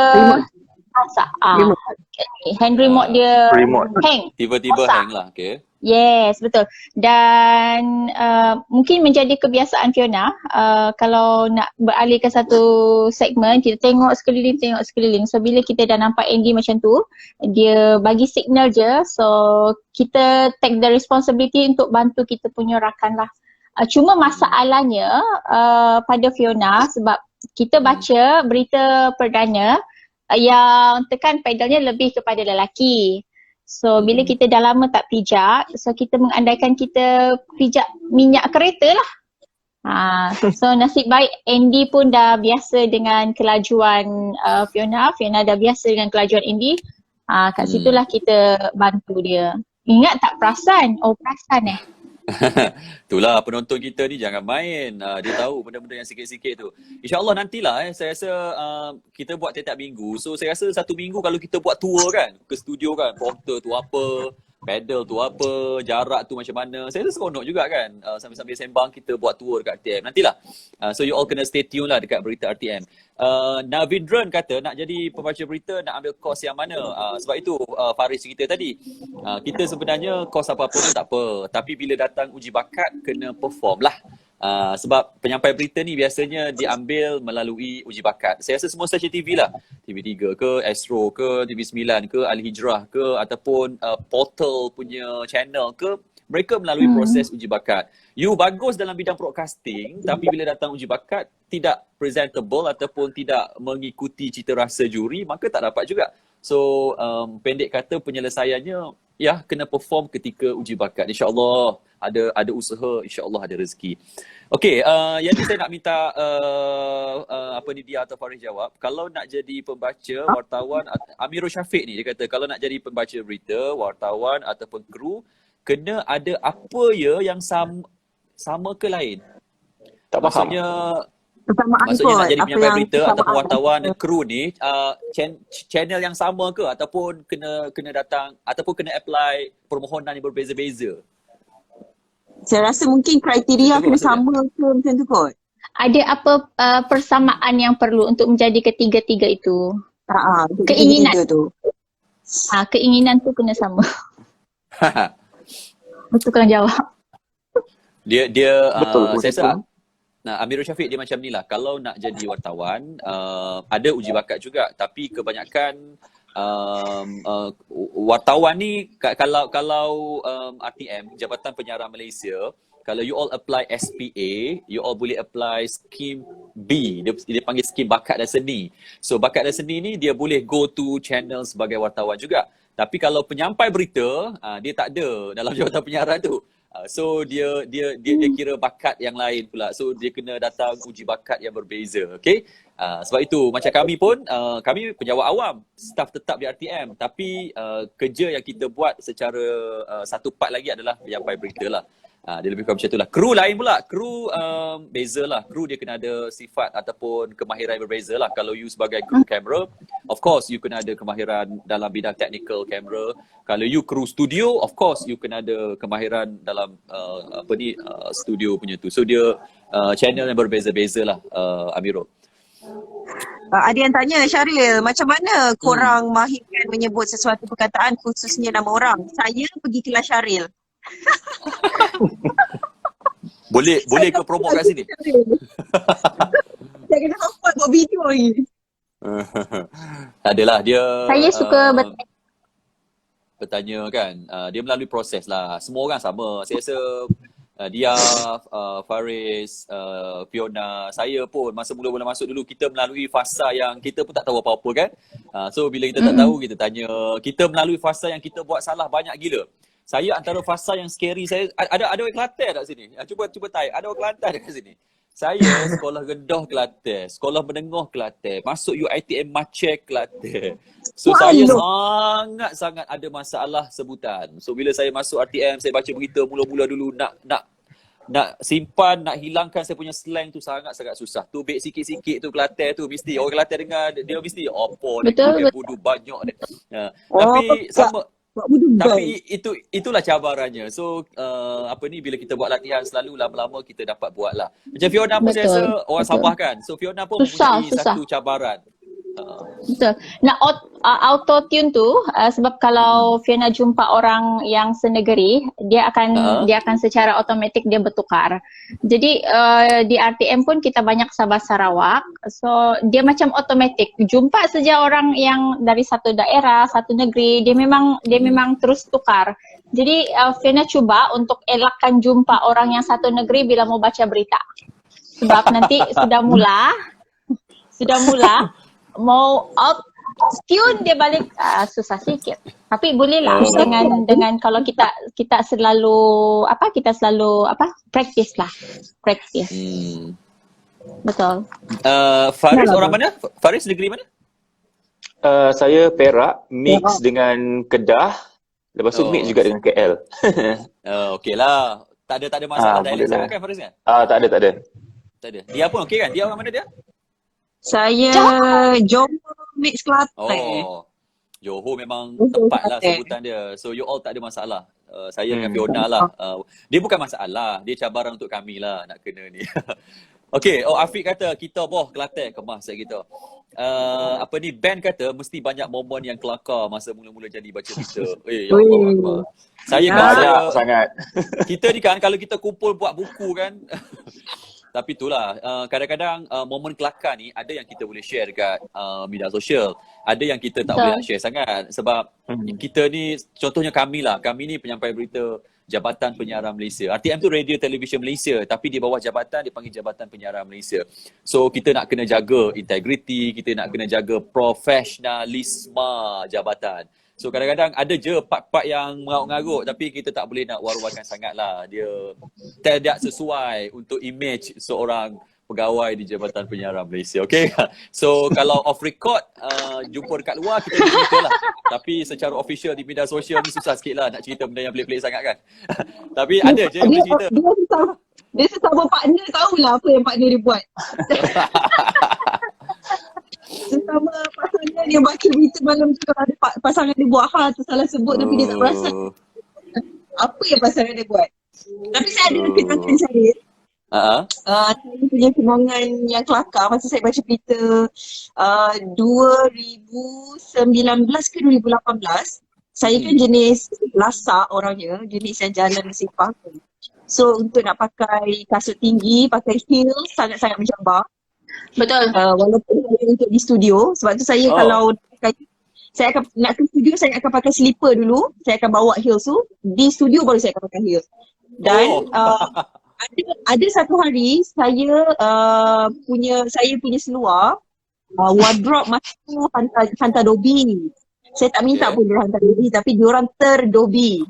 rosak. Hand remote dia hang. Tiba-tiba rosak. hang lah, okay. Yes, betul. Dan mungkin menjadi kebiasaan Fiona, kalau nak beralih ke satu segmen, kita tengok sekeliling. So bila kita dah nampak Andy macam tu, dia bagi signal je. So kita take the responsibility untuk bantu kita punya rakan lah. Cuma masalahnya pada Fiona, sebab kita baca berita perdana yang tekan pedalnya lebih kepada lelaki. So bila kita dah lama tak pijak, so kita mengandaikan kita pijak minyak kereta lah. So nasib baik Andy pun dah biasa dengan kelajuan Fiona dah biasa dengan kelajuan Andy. Kat situlah kita bantu dia. Ingat tak perasan? Oh perasan Itulah penonton kita ni jangan main. Dia tahu benda-benda yang sikit-sikit tu. InsyaAllah nantilah saya rasa kita buat tiap-tiap minggu. So saya rasa satu minggu kalau kita buat tour kan ke studio kan, prompter tu apa, pedal tu apa, jarak tu macam mana. Saya rasa seronok juga kan. Sambil-sambil sembang kita buat tour dekat RTM. Nantilah. So you all kena stay tune lah dekat berita RTM. Navindran kata nak jadi pembaca berita nak ambil course yang mana. Sebab itu Faris cerita tadi. Kita sebenarnya course apa-apa pun tak apa. Tapi bila datang uji bakat kena perform lah. Sebab penyampai berita ni biasanya diambil melalui uji bakat. Saya rasa semua stesen TV lah. TV3 ke, Astro ke, TV9 ke, Al Hijrah ke, ataupun portal punya channel ke, mereka melalui proses uji bakat. You bagus dalam bidang broadcasting, tapi bila datang uji bakat, tidak presentable ataupun tidak mengikuti cita rasa juri, maka tak dapat juga. So, pendek kata penyelesaiannya, ya, kena perform ketika uji bakat. InsyaAllah ada usaha, insyaAllah ada rezeki. Okey, yang ni saya nak minta apa ni dia atau Faris jawab. Kalau nak jadi pembaca, wartawan, Amirul Syafiq ni dia kata kalau nak jadi pembaca berita, wartawan ataupun kru, kena ada apa ya yang sama ke lain? Tak faham. Maksudnya nak jadi penyampai berita ataupun wartawan kru ni channel yang sama ke ataupun kena datang ataupun kena apply permohonan yang berbeza-beza? Saya rasa mungkin kriteria kena sama ke macam tu kot. Ada apa persamaan yang perlu untuk menjadi ketiga-tiga itu? Keinginan tu. Keinginan tu kena sama. Betul kena jawab. Dia Betul, saya rasa Amirul Syafiq dia macam ni lah. Kalau nak jadi wartawan, ada uji bakat juga. Tapi kebanyakan wartawan ni kalau RTM, Jabatan Penyiaran Malaysia, kalau you all apply SPA, you all boleh apply skim B. Dia panggil skim bakat dan seni. So bakat dan seni ni dia boleh go to channel sebagai wartawan juga. Tapi kalau penyampai berita, dia tak ada dalam jabatan penyiaran tu. So dia kira bakat yang lain pula. So dia kena datang uji bakat yang berbeza. Okay? Sebab itu macam kami pun, kami penjawat awam, staf tetap di RTM. Tapi kerja yang kita buat secara satu part lagi adalah penyampai berita lah. Dia lebih kurang macam itulah. Kru lain pula. Kru beza lah. Kru dia kena ada sifat ataupun kemahiran yang berbeza lah. Kalau you sebagai kru kamera, of course you kena ada kemahiran dalam bidang technical kamera. Kalau you kru studio, of course you kena ada kemahiran dalam studio punya tu. So dia channel yang berbeza-beza lah, Amirul. Ada yang tanya, Syaril, macam mana korang mahirkan menyebut sesuatu perkataan khususnya nama orang? Saya pergi kelas Syaril. Boleh ke promote kat sini? Saya kena hafal buat video ni. Adalah dia. Saya suka bertanya kan. Dia melalui proses lah. Semua orang sama. Saya rasa dia, Faris, Fiona, saya pun masa mula-mula masuk dulu kita melalui fasa yang kita pun tak tahu apa-apa kan. So bila kita tak tahu kita tanya. Kita melalui fasa yang kita buat salah banyak gila. Saya antara fasa yang scary saya ada orang Kelantan tak sini? Cuba type. Ada orang Kelantan dekat sini. Saya sekolah rendah Kelantan, sekolah menengah Kelantan, masuk UiTM Aceh Kelantan. So saya sangat ada masalah sebutan. So bila saya masuk RTM, saya baca berita mula-mula dulu nak simpan, nak hilangkan saya punya slang tu sangat-sangat susah. Tu beg sikit-sikit tu Kelantan tu mesti orang Kelantan dengar dia mesti apa dia bodoh banyak dia. Tapi tapi itulah cabarannya. So bila kita buat latihan selalu lama-lama kita dapat buat lah. Macam Fiona pun saya rasa orang Sabah kan. So Fiona pun mempunyai satu cabaran. Betul. Nak auto tune tu sebab kalau Fiona jumpa orang yang senegeri, dia akan secara automatik dia bertukar. Jadi di RTM pun kita banyak Sabah Sarawak. So dia macam automatik. Jumpa saja orang yang dari satu daerah, satu negeri, dia memang terus tukar. Jadi Fiona cuba untuk elakkan jumpa orang yang satu negeri bila mau baca berita. Sebab nanti sudah mula mau out tune dia balik susah sikit. Tapi bolehlah dengan kalau kita selalu practice lah. Betul. Faris orang mana? Faris negeri mana? Saya Perak mix dengan Kedah. Lepas tu mix juga dengan KL. Okey lah. Tak ada masalah dialek sangat kan Faris kan? Tak ada. Dia pun okey kan? Dia orang mana dia? Saya Johor mix Kelantan. Johor memang Johor tepat lah Klaten. sebutan dia. So you all tak ada masalah. Saya dengan Fiona lah. Dia bukan masalah. Dia cabaran untuk kami lah nak kena ni. Okay, Afiq kata kita boh Kelantan kemas saya kita. Apa ni, Ben kata mesti banyak momen yang kelakar masa mula-mula jadi baca berita. Ya Allah Akbar. Saya kan Banyak sangat. kita ni kan kalau kita kumpul buat buku kan. Tapi itulah, kadang-kadang momen kelakar ni ada yang kita boleh share dekat media sosial. Ada yang kita tak boleh nak share sangat. Sebab kita ni, contohnya kami ni penyampai berita Jabatan Penyiaran Malaysia. RTM tu Radio Television Malaysia. Tapi di bawah jabatan, dia panggil Jabatan Penyiaran Malaysia. So kita nak kena jaga integriti, kita nak kena jaga profesionalisme jabatan. So kadang-kadang ada je part-part yang mengarut-ngarut tapi kita tak boleh nak war-warkan sangat lah. Dia tidak sesuai untuk image seorang pegawai di Jabatan Penyiaran Malaysia. Okay? So kalau off record, jumpa dekat luar kita boleh cerita lah. Tapi secara official di media sosial ni susah sikit lah nak cerita benda yang pelik-pelik sangat kan. Tapi ada je yang boleh cerita. Dia sesama partner tahulah apa yang partner dia buat. Sesama pasangan dia baca berita malam tu, ada pasangan dia buat hal tu salah sebut tapi dia tak perasan apa yang pasangan dia buat. Tapi saya ada kenangan saya. Saya punya kenangan yang kelakar masa saya baca berita 2019 ke 2018. Saya kan jenis lasak orangnya, jenis yang jalan bersepah. So untuk nak pakai kasut tinggi, pakai heels sangat-sangat mencabar. Betul. Walaupun saya untuk di studio, sebab tu saya kalau saya akan nak ke studio, saya akan pakai slipper dulu. Saya akan bawa heels tu. Di studio baru saya akan pakai heels. Dan ada satu hari saya punya seluar wardrobe masa tu hantar Dobi. Saya tak minta pun dia hantar Dobi, tapi diorang terdobi.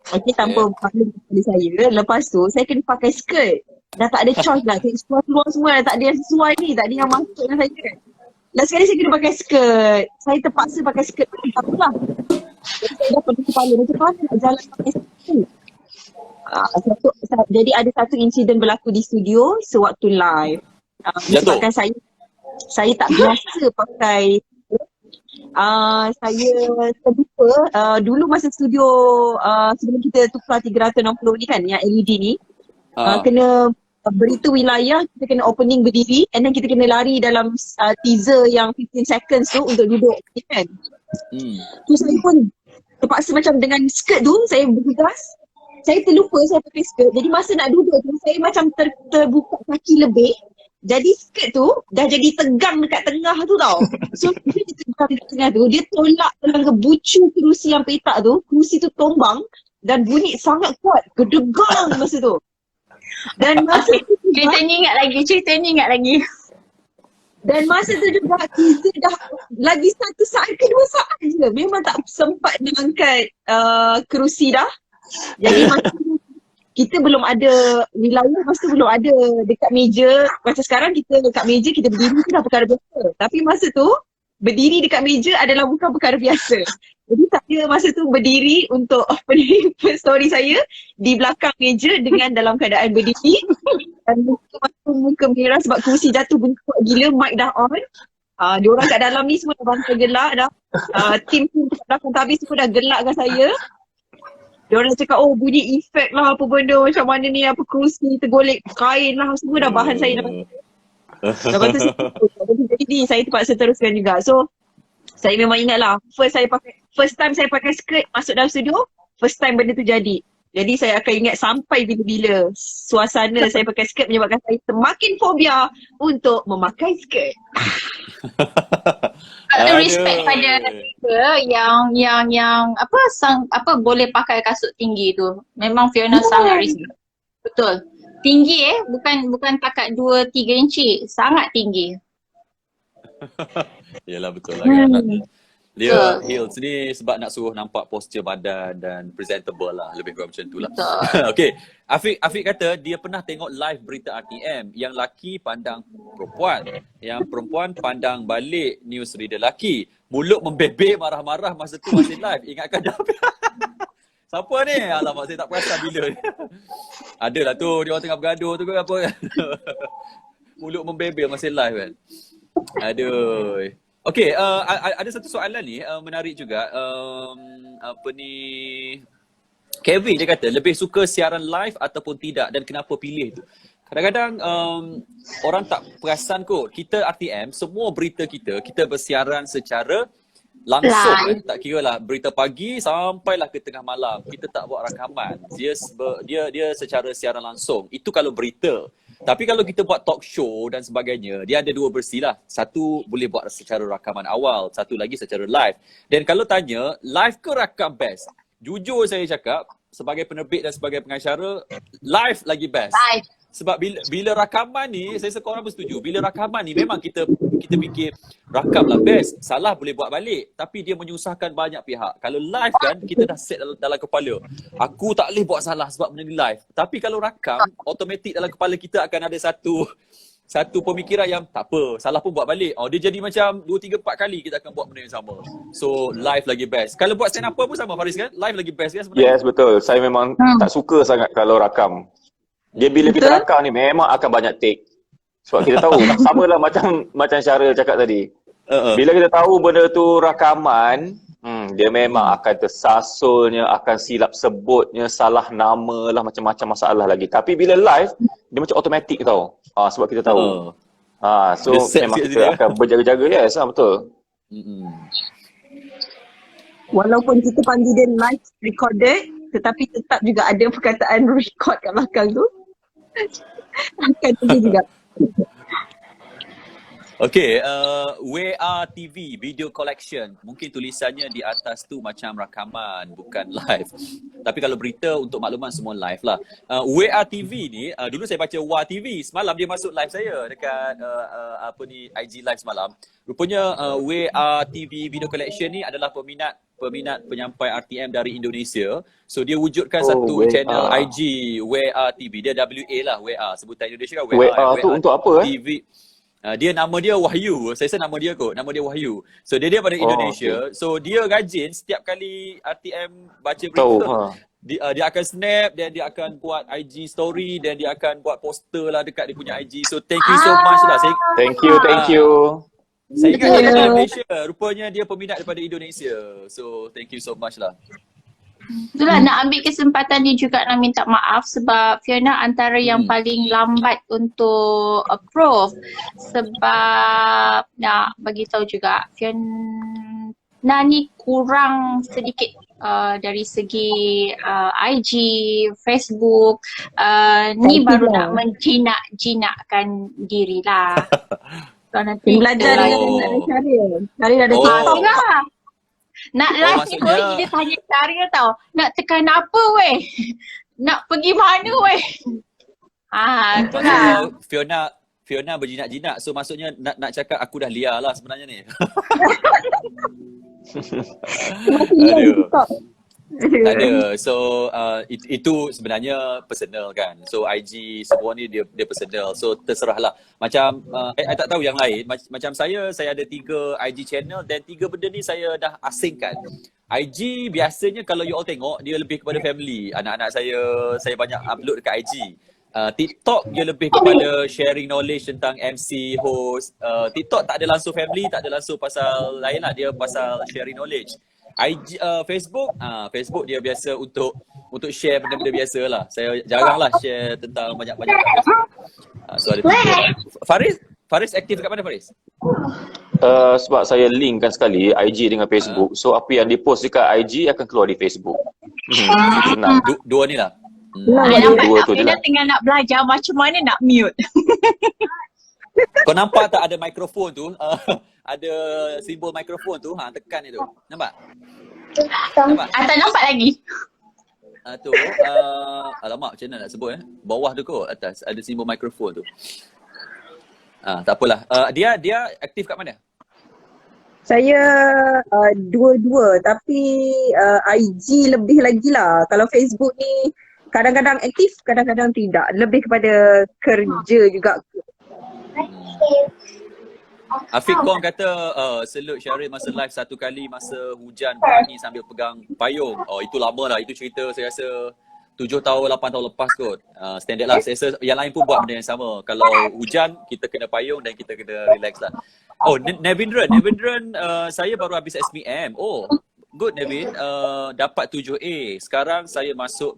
Okay, tanpa maklum kepada saya. Lepas tu saya kena pakai skirt. Dah tak ada choice lah. Seluar semua dah tak ada yang sesuai ni. Tak ada yang masuk dengan saya kan. Last sekali saya kena pakai skirt. Saya terpaksa pakai skirt. Tak apalah. Saya dah penuh kepala. Macam mana nak jalan pakai skirt? Jadi ada satu insiden berlaku di studio sewaktu live. Sebabkan saya tak biasa pakai. Saya terlupa dulu masa studio sebelum kita tukar 360 ni kan, yang LED ni. Kena berita wilayah, kita kena opening berdiri and then kita kena lari dalam teaser yang 15 seconds tu untuk duduk kan. So saya pun terpaksa macam dengan skirt tu saya bergegas. Saya terlupa saya pakai skirt. Jadi masa nak duduk tu saya macam terbuka kaki lebih. Jadi skirt tu dah jadi tegang dekat tengah tu tau. So dia tegang dekat tengah tu, dia tolak tenaga bucu kerusi yang petak tu. Kerusi tu tombang dan bunyi sangat kuat. Gedegang masa tu. Dan masa tu Cerita ni ingat lagi. Dan masa tu juga kita dah lagi 1 saat ke 2 saat je. Memang tak sempat nak angkat kerusi dah. Jadi masa tu kita belum ada wilayah, masa tu belum ada dekat meja. Macam sekarang kita dekat meja kita berdiri tu dah perkara biasa. Tapi masa tu berdiri dekat meja adalah bukan perkara biasa. Jadi saya masa tu berdiri untuk opening story saya di belakang meja dengan dalam keadaan berdiri. Dan muka merah sebab kerusi jatuh bunyi kuat gila, mic dah on. Diorang kat dalam ni semua dah bantai gelak dah. Tim kat belakang tabis semua dah gelak dengan saya. Diorang cakap bunyi efek lah apa benda macam mana ni, apa kerusi tergolek kain lah, semua dah bahan saya dah. Lepas tu jadi saya terpaksa teruskan juga. So saya memang ingat lah first time saya pakai skirt masuk dalam studio, first time benda tu jadi. Jadi saya akan ingat sampai bila-bila suasana saya pakai skirt menyebabkan saya semakin fobia untuk memakai skirt. Ada respect pada yang apa boleh pakai kasut tinggi tu. Memang Fiona sangat respect. Betul. Tinggi bukan takat 2-3 inci, sangat tinggi. Yalah betul lah kan. Dia heels ni sebab nak suruh nampak posture badan dan presentable lah, lebih kurang macam tu lah. Okay, Afiq kata dia pernah tengok live berita RTM yang laki pandang perempuan, yang perempuan pandang balik news reader laki. Mulut membebek marah-marah masa tu masih live. Ingatkan dah. Siapa ni? Alamak, saya tak perasan bila ni. Adalah tu, dia orang tengah bergaduh tu ke apa. Mulut membebek masih live kan. Aduh. Okey, ada satu soalan ni menarik juga. Apa ni? Kevin dia kata lebih suka siaran live ataupun tidak dan kenapa pilih tu. Kadang-kadang orang tak perasan kot. Kita RTM, semua berita kita bersiaran secara langsung kan. Tak kira lah berita pagi sampailah ke tengah malam. Kita tak buat rakaman. Dia secara siaran langsung. Itu kalau berita. Tapi kalau kita buat talk show dan sebagainya, dia ada dua versi lah. Satu boleh buat secara rakaman awal, satu lagi secara live. Dan kalau tanya, live ke rakam best? Jujur saya cakap, sebagai penerbit dan sebagai pengacara, live lagi best. Live. Sebab bila rakaman ni, saya rasa korang pun setuju. Bila rakaman ni memang kita fikir rakam lah best. Salah boleh buat balik. Tapi dia menyusahkan banyak pihak. Kalau live kan, kita dah set dalam kepala. Aku tak boleh buat salah sebab benda ni live. Tapi kalau rakam, automatik dalam kepala kita akan ada satu pemikiran yang tak apa, salah pun buat balik. Dia jadi macam 2, 3, 4 kali kita akan buat benda yang sama. So live lagi best. Kalau buat stand up pun sama Faris kan? Live lagi best kan sebenarnya? Yes, betul. Saya memang tak suka sangat kalau rakam. Dia bila kita rakam ni memang akan banyak take. Sebab kita tahu samalah macam Syaril cakap tadi. Bila kita tahu benda tu rakaman, dia memang akan tersasulnya, akan silap sebutnya, salah nama lah, macam-macam masalah lagi. Tapi bila live, dia macam automatik tau. Sebab kita tahu. So memang kita akan berjaga-jaga. Yes, betul. Walaupun kita panggil dia live recorded, tetapi tetap juga ada perkataan record kat belakang tu. Akan terjadi juga. Okay, WA TV, video collection. Mungkin tulisannya di atas tu macam rakaman, bukan live. Tapi kalau berita untuk makluman semua live lah. WA TV ni, dulu saya baca WA TV. Semalam dia masuk live saya dekat IG live semalam. Rupanya WA TV video collection ni adalah peminat penyampai RTM dari Indonesia. So dia wujudkan satu channel IG WA TV. Dia WA lah, WA. Sebutan Indonesia kan WA tu untuk apa TV. Dia nama dia Wahyu. Saya rasa nama dia kot. Nama dia Wahyu. So dia pada Indonesia. Okay. So dia rajin setiap kali RTM baca berita. Dia akan snap dan dia akan buat IG story dan dia akan buat poster lah dekat dia punya IG. So thank you so much lah. Thank you. Saya ingat dia dari Malaysia. Rupanya dia peminat daripada Indonesia. So thank you so much lah. Itulah nak ambil kesempatan ni juga nak minta maaf sebab Fiona antara yang paling lambat untuk approve sebab nak bagi tahu juga Fiona ni kurang sedikit dari segi IG, Facebook, ni baru nak menjinak-jinakkan diri lah. So, nanti belajar dengan Syaril. Syaril ada TikTok lah. Nak live ni kau dia tanya Syaril tau. Nak tekan apa weh? Nak pergi mana weh? Itulah. Fiona berjinak-jinak. So maksudnya nak cakap aku dah liar lah sebenarnya ni. Aduh. Tak ada. So itu sebenarnya personal kan. So IG semua ni dia personal. So terserahlah. Macam I tak tahu yang lain. Macam saya ada 3 IG channel dan 3 benda ni saya dah asingkan. IG biasanya kalau you all tengok dia lebih kepada family. Anak-anak saya banyak upload dekat IG. TikTok dia lebih kepada sharing knowledge tentang MC, host. TikTok tak ada langsung family, tak ada langsung pasal lain lah. Dia pasal sharing knowledge. IG, Facebook dia biasa untuk share benda-benda biasa lah. Saya jarang lah share tentang banyak-banyak so ada Faris aktif kat mana Faris? Sebab saya linkkan sekali IG dengan Facebook. So apa yang dipost dekat IG akan keluar di Facebook. Senang. Dua ni lah. Dua tu je lah. Tengah nak belajar macam mana nak mute. Kau nampak tak ada mikrofon tu? Ada simbol mikrofon tu, tekan itu. Nampak? Tak nampak lagi. Tu, alamak macam mana nak sebut bawah tu kot, atas ada simbol mikrofon tu. Tak apalah. Dia aktif kat mana? Saya dua-dua tapi IG lebih lagi lah. Kalau Facebook ni kadang-kadang aktif, kadang-kadang tidak. Lebih kepada kerja juga. Afiq Kong kata salute Syaril masa live satu kali masa hujan berani sambil pegang payung. Itu lama lah, itu cerita saya rasa 7 tahun, 8 tahun lepas kot. Standard lah. Saya rasa yang lain pun buat benda yang sama. Kalau hujan, kita kena payung dan kita kena relax lah. Oh, Nevindran, saya baru habis SPM. Oh, good Nevin. Dapat 7A. Sekarang saya masuk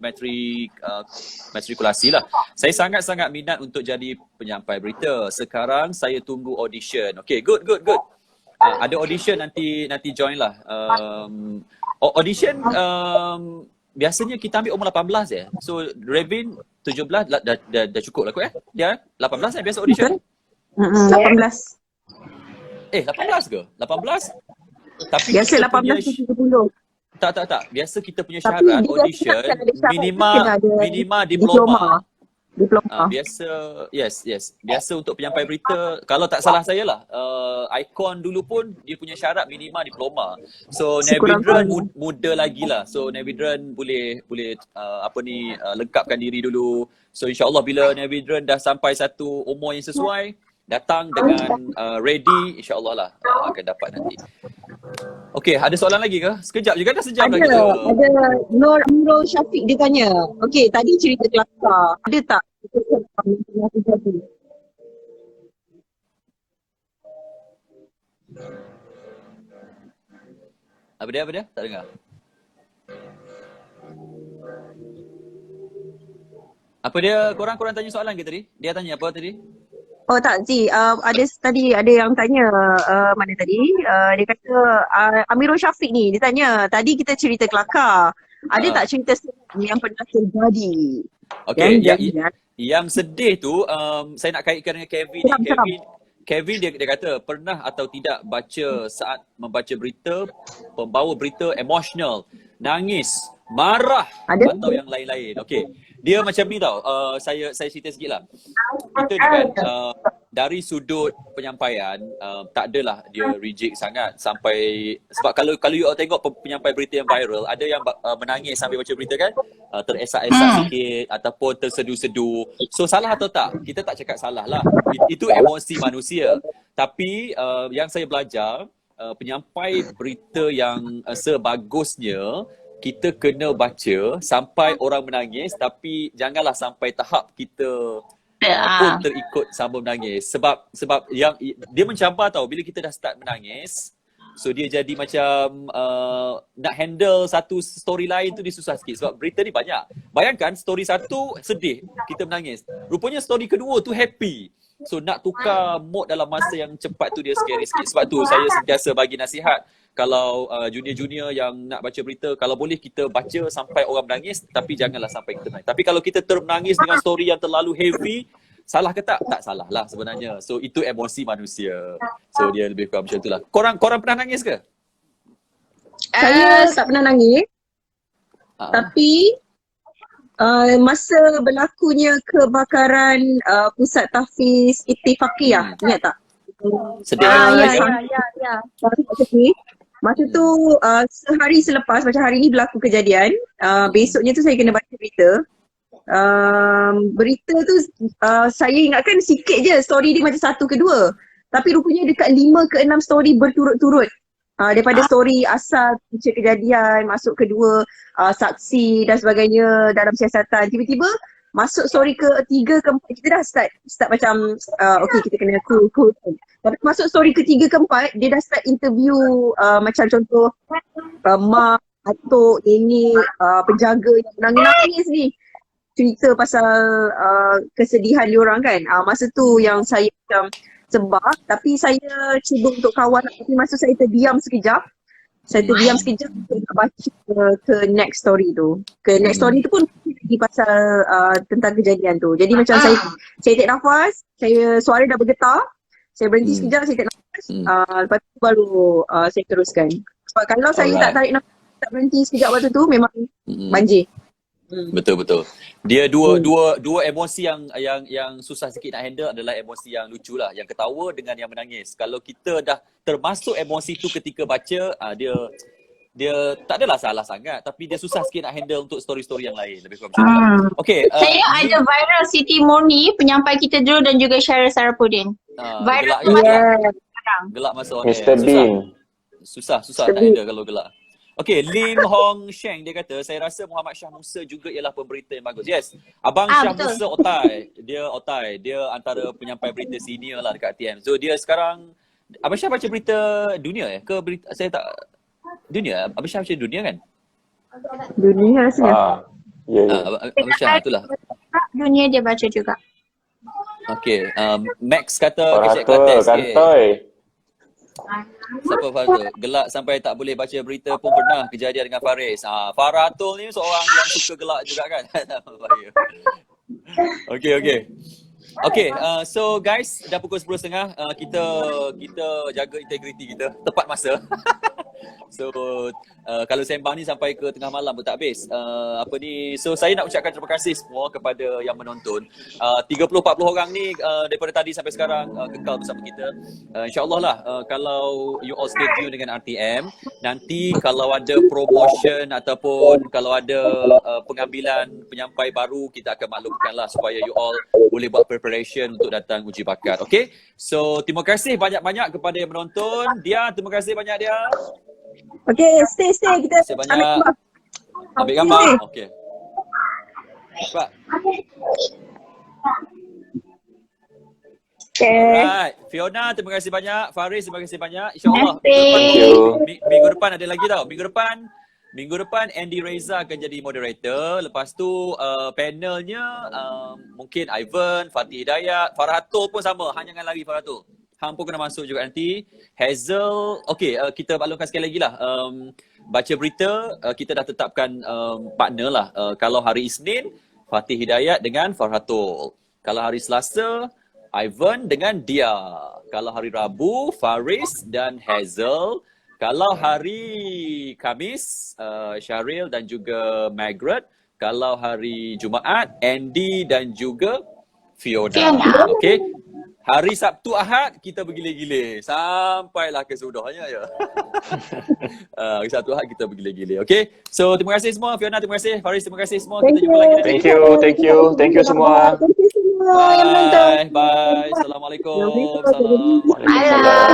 matrikulasi lah. Saya sangat-sangat minat untuk jadi penyampai berita. Sekarang saya tunggu audition. Okay, good. Ada audition nanti join lah. Audition biasanya kita ambil umur 18 ya. So Revin 17 dah cukup lah kot Dia 18 biasa audition. 18. 18 ke? 18? Tapi Biasa kita 18 punya ke 30. tak. Biasa kita punya Tapi syarat dia audition kena ada syarat, minima kena ada diploma. Diploma. Biasa yes. Biasa untuk penyampai berita, kalau tak salah saya lah, Icon dulu pun dia punya syarat minima diploma. So Nevindran muda lagi lah. So Nevindran boleh lengkapkan diri dulu. So insyaAllah bila Nevindran dah sampai satu umur yang sesuai, datang dengan ready, insyaAllah lah akan dapat nanti. Okey, ada soalan lagi ke? Sekejap je kan, dah sejam lagi ke? Ada Nurul Syafiq dia tanya. Okey, tadi cerita kelakar. Ada tak? Apa dia? Tak dengar. Apa dia? Korang tanya soalan ke tadi? Dia tanya apa tadi? Oh tak Zee, ada yang tanya mana tadi? Dia kata Amirul Syafiq ni, dia tanya tadi kita cerita kelakar. Ada tak cerita yang pernah terjadi? Okey, yang sedih tu saya nak kaitkan dengan Kevin ni. Kevin dia kata pernah atau tidak baca saat membaca berita, pembawa berita emotional, nangis, marah atau yang lain-lain. Okey. Dia macam ni tau, saya cerita sikit lah. Kita ni kan, dari sudut penyampaian, tak adalah dia reject sangat sampai, sebab kalau you tengok penyampai berita yang viral, ada yang menangis sambil baca berita kan, teresak-esak sikit ataupun tersedu-sedu. So salah atau tak? Kita tak cakap salah lah. Itu emosi manusia. Tapi yang saya belajar, penyampai berita yang sebagusnya, kita kena baca sampai orang menangis, tapi janganlah sampai tahap kita pun terikut sama menangis. Sebab yang dia mencabar tau, bila kita dah start menangis, so dia jadi macam nak handle satu story lain tu dia susah sikit. Sebab berita ni banyak. Bayangkan story satu sedih, kita menangis. Rupanya story kedua tu happy. So nak tukar mood dalam masa yang cepat tu dia scary sikit. Sebab tu saya sentiasa bagi nasihat, kalau junior-junior yang nak baca berita, kalau boleh kita baca sampai orang menangis, tapi janganlah sampai kita menangis. Tapi kalau kita menangis dengan story yang terlalu heavy, salah ke tak? Tak salah lah sebenarnya. So itu emosi manusia. So dia lebih kurang macam itulah. Korang pernah nangis ke? Saya tak pernah nangis. Tapi masa berlakunya kebakaran pusat tahfiz Ittifaqiyah, ingat tak? Sedih. Ya. Masa tu sehari selepas, macam hari ni berlaku kejadian, besoknya tu saya kena baca berita. Berita tu saya ingatkan sikit je, story dia macam 1 ke 2. Tapi rupanya dekat 5 ke 6 story berturut-turut. Daripada story asal punca kejadian, masuk kedua, saksi dan sebagainya dalam siasatan. Tiba-tiba masuk story ke 3 ke 4, kita dah start macam okay, kita kena cool. Tapi masuk story ke 3 ke 4, dia dah start interview macam contoh mak, atuk, nenek, penjaga yang menangis ni. Cerita pasal kesedihan diorang kan. Masa tu yang saya macam sebab, tapi saya cuba untuk kawal, tapi masa saya terdiam sekejap. Saya terdiam sekejap untuk nak baca ke next story tu. Next story tu pun lagi pasal tentang kejadian tu. Jadi macam saya take nafas, suara dah bergetar. Saya berhenti sekejap, saya take nafas. Lepas tu baru saya teruskan. Sebab kalau saya tak tarik nafas, tak berhenti sekejap waktu tu, memang banjir. Betul. Dia dua emosi yang susah sikit nak handle adalah emosi yang lucu lah, yang ketawa dengan yang menangis. Kalau kita dah termasuk emosi tu ketika baca, dia tak adalah salah sangat, tapi dia susah sikit nak handle untuk story-story yang lain. Lebih kurang macam tu. Okay, saya ada viral Siti Murni, penyampai kita dulu, dan juga Syaril Sarapudin. Viral gelak masa on air. Mr. Bean. Susah nak handle kalau gelak. Okay, Lim Hong Sheng dia kata, saya rasa Muhammad Shah Musa juga ialah pemberita yang bagus. Yes, Abang Shah betul. Musa Otai. Dia antara penyampai berita senior lah dekat TM. So dia sekarang, Abang Shah baca berita dunia ke berita, saya tak, dunia? Abang Shah baca dunia kan? Dunia rasanya. Ya, ya. Abang Shah itulah. Dunia dia baca juga. Okay, Max kata kecek Kelantan Karatul, sikit. kantoi. Siapa Farah? Gelak sampai tak boleh baca berita pun pernah kejadian dengan Faris. Farah Atul ni seorang yang suka gelak juga kan? Bahaya. Okay, so guys, dah pukul 10.30. Kita jaga integriti kita tepat masa. So kalau sembang ni sampai ke tengah malam pun tak habis. So saya nak ucapkan terima kasih semua kepada yang menonton. 30-40 orang ni daripada tadi sampai sekarang kekal bersama kita. InsyaAllah lah kalau you all stay tune dengan RTM, nanti kalau ada promotion ataupun kalau ada pengambilan penyampai baru, kita akan maklumkan lah supaya you all boleh buat preparation untuk datang uji bakat. Okay, so terima kasih banyak-banyak kepada yang menonton. Dia, terima kasih banyak dia. Okay, stay. Kita Terima kasih banyak. Ambil gambar. Okay. Cepat. Okay. Alright. Fiona, terima kasih banyak. Faris, terima kasih banyak. InsyaAllah Thank you. minggu depan ada lagi tau. Minggu depan Andy Reza akan jadi moderator. Lepas tu panelnya mungkin Ivan, Fatih Hidayat, Farah Atul pun sama. Jangan lari Farah Atul. Hang pun kena masuk juga nanti. Hazel, okay, kita maklumkan sekali lagi lah. Baca berita, kita dah tetapkan partner lah. Kalau hari Isnin, Fatih Hidayat dengan Farhatul. Kalau hari Selasa, Ivan dengan Dia. Kalau hari Rabu, Faris dan Hazel. Kalau hari Khamis, Syaril dan juga Margaret. Kalau hari Jumaat, Andy dan juga Fiona. Okay. Hari Sabtu Ahad kita bergile-gile sampailah kesudahnya ya. Hari Sabtu Ahad kita bergile-gile. Okay. So terima kasih semua. Fiona terima kasih. Faris terima kasih semua. Kita jumpa lagi nanti. Thank you semua. Thank you semua yang menonton. Bye. Assalamualaikum. Salam. Waalaikumsalam.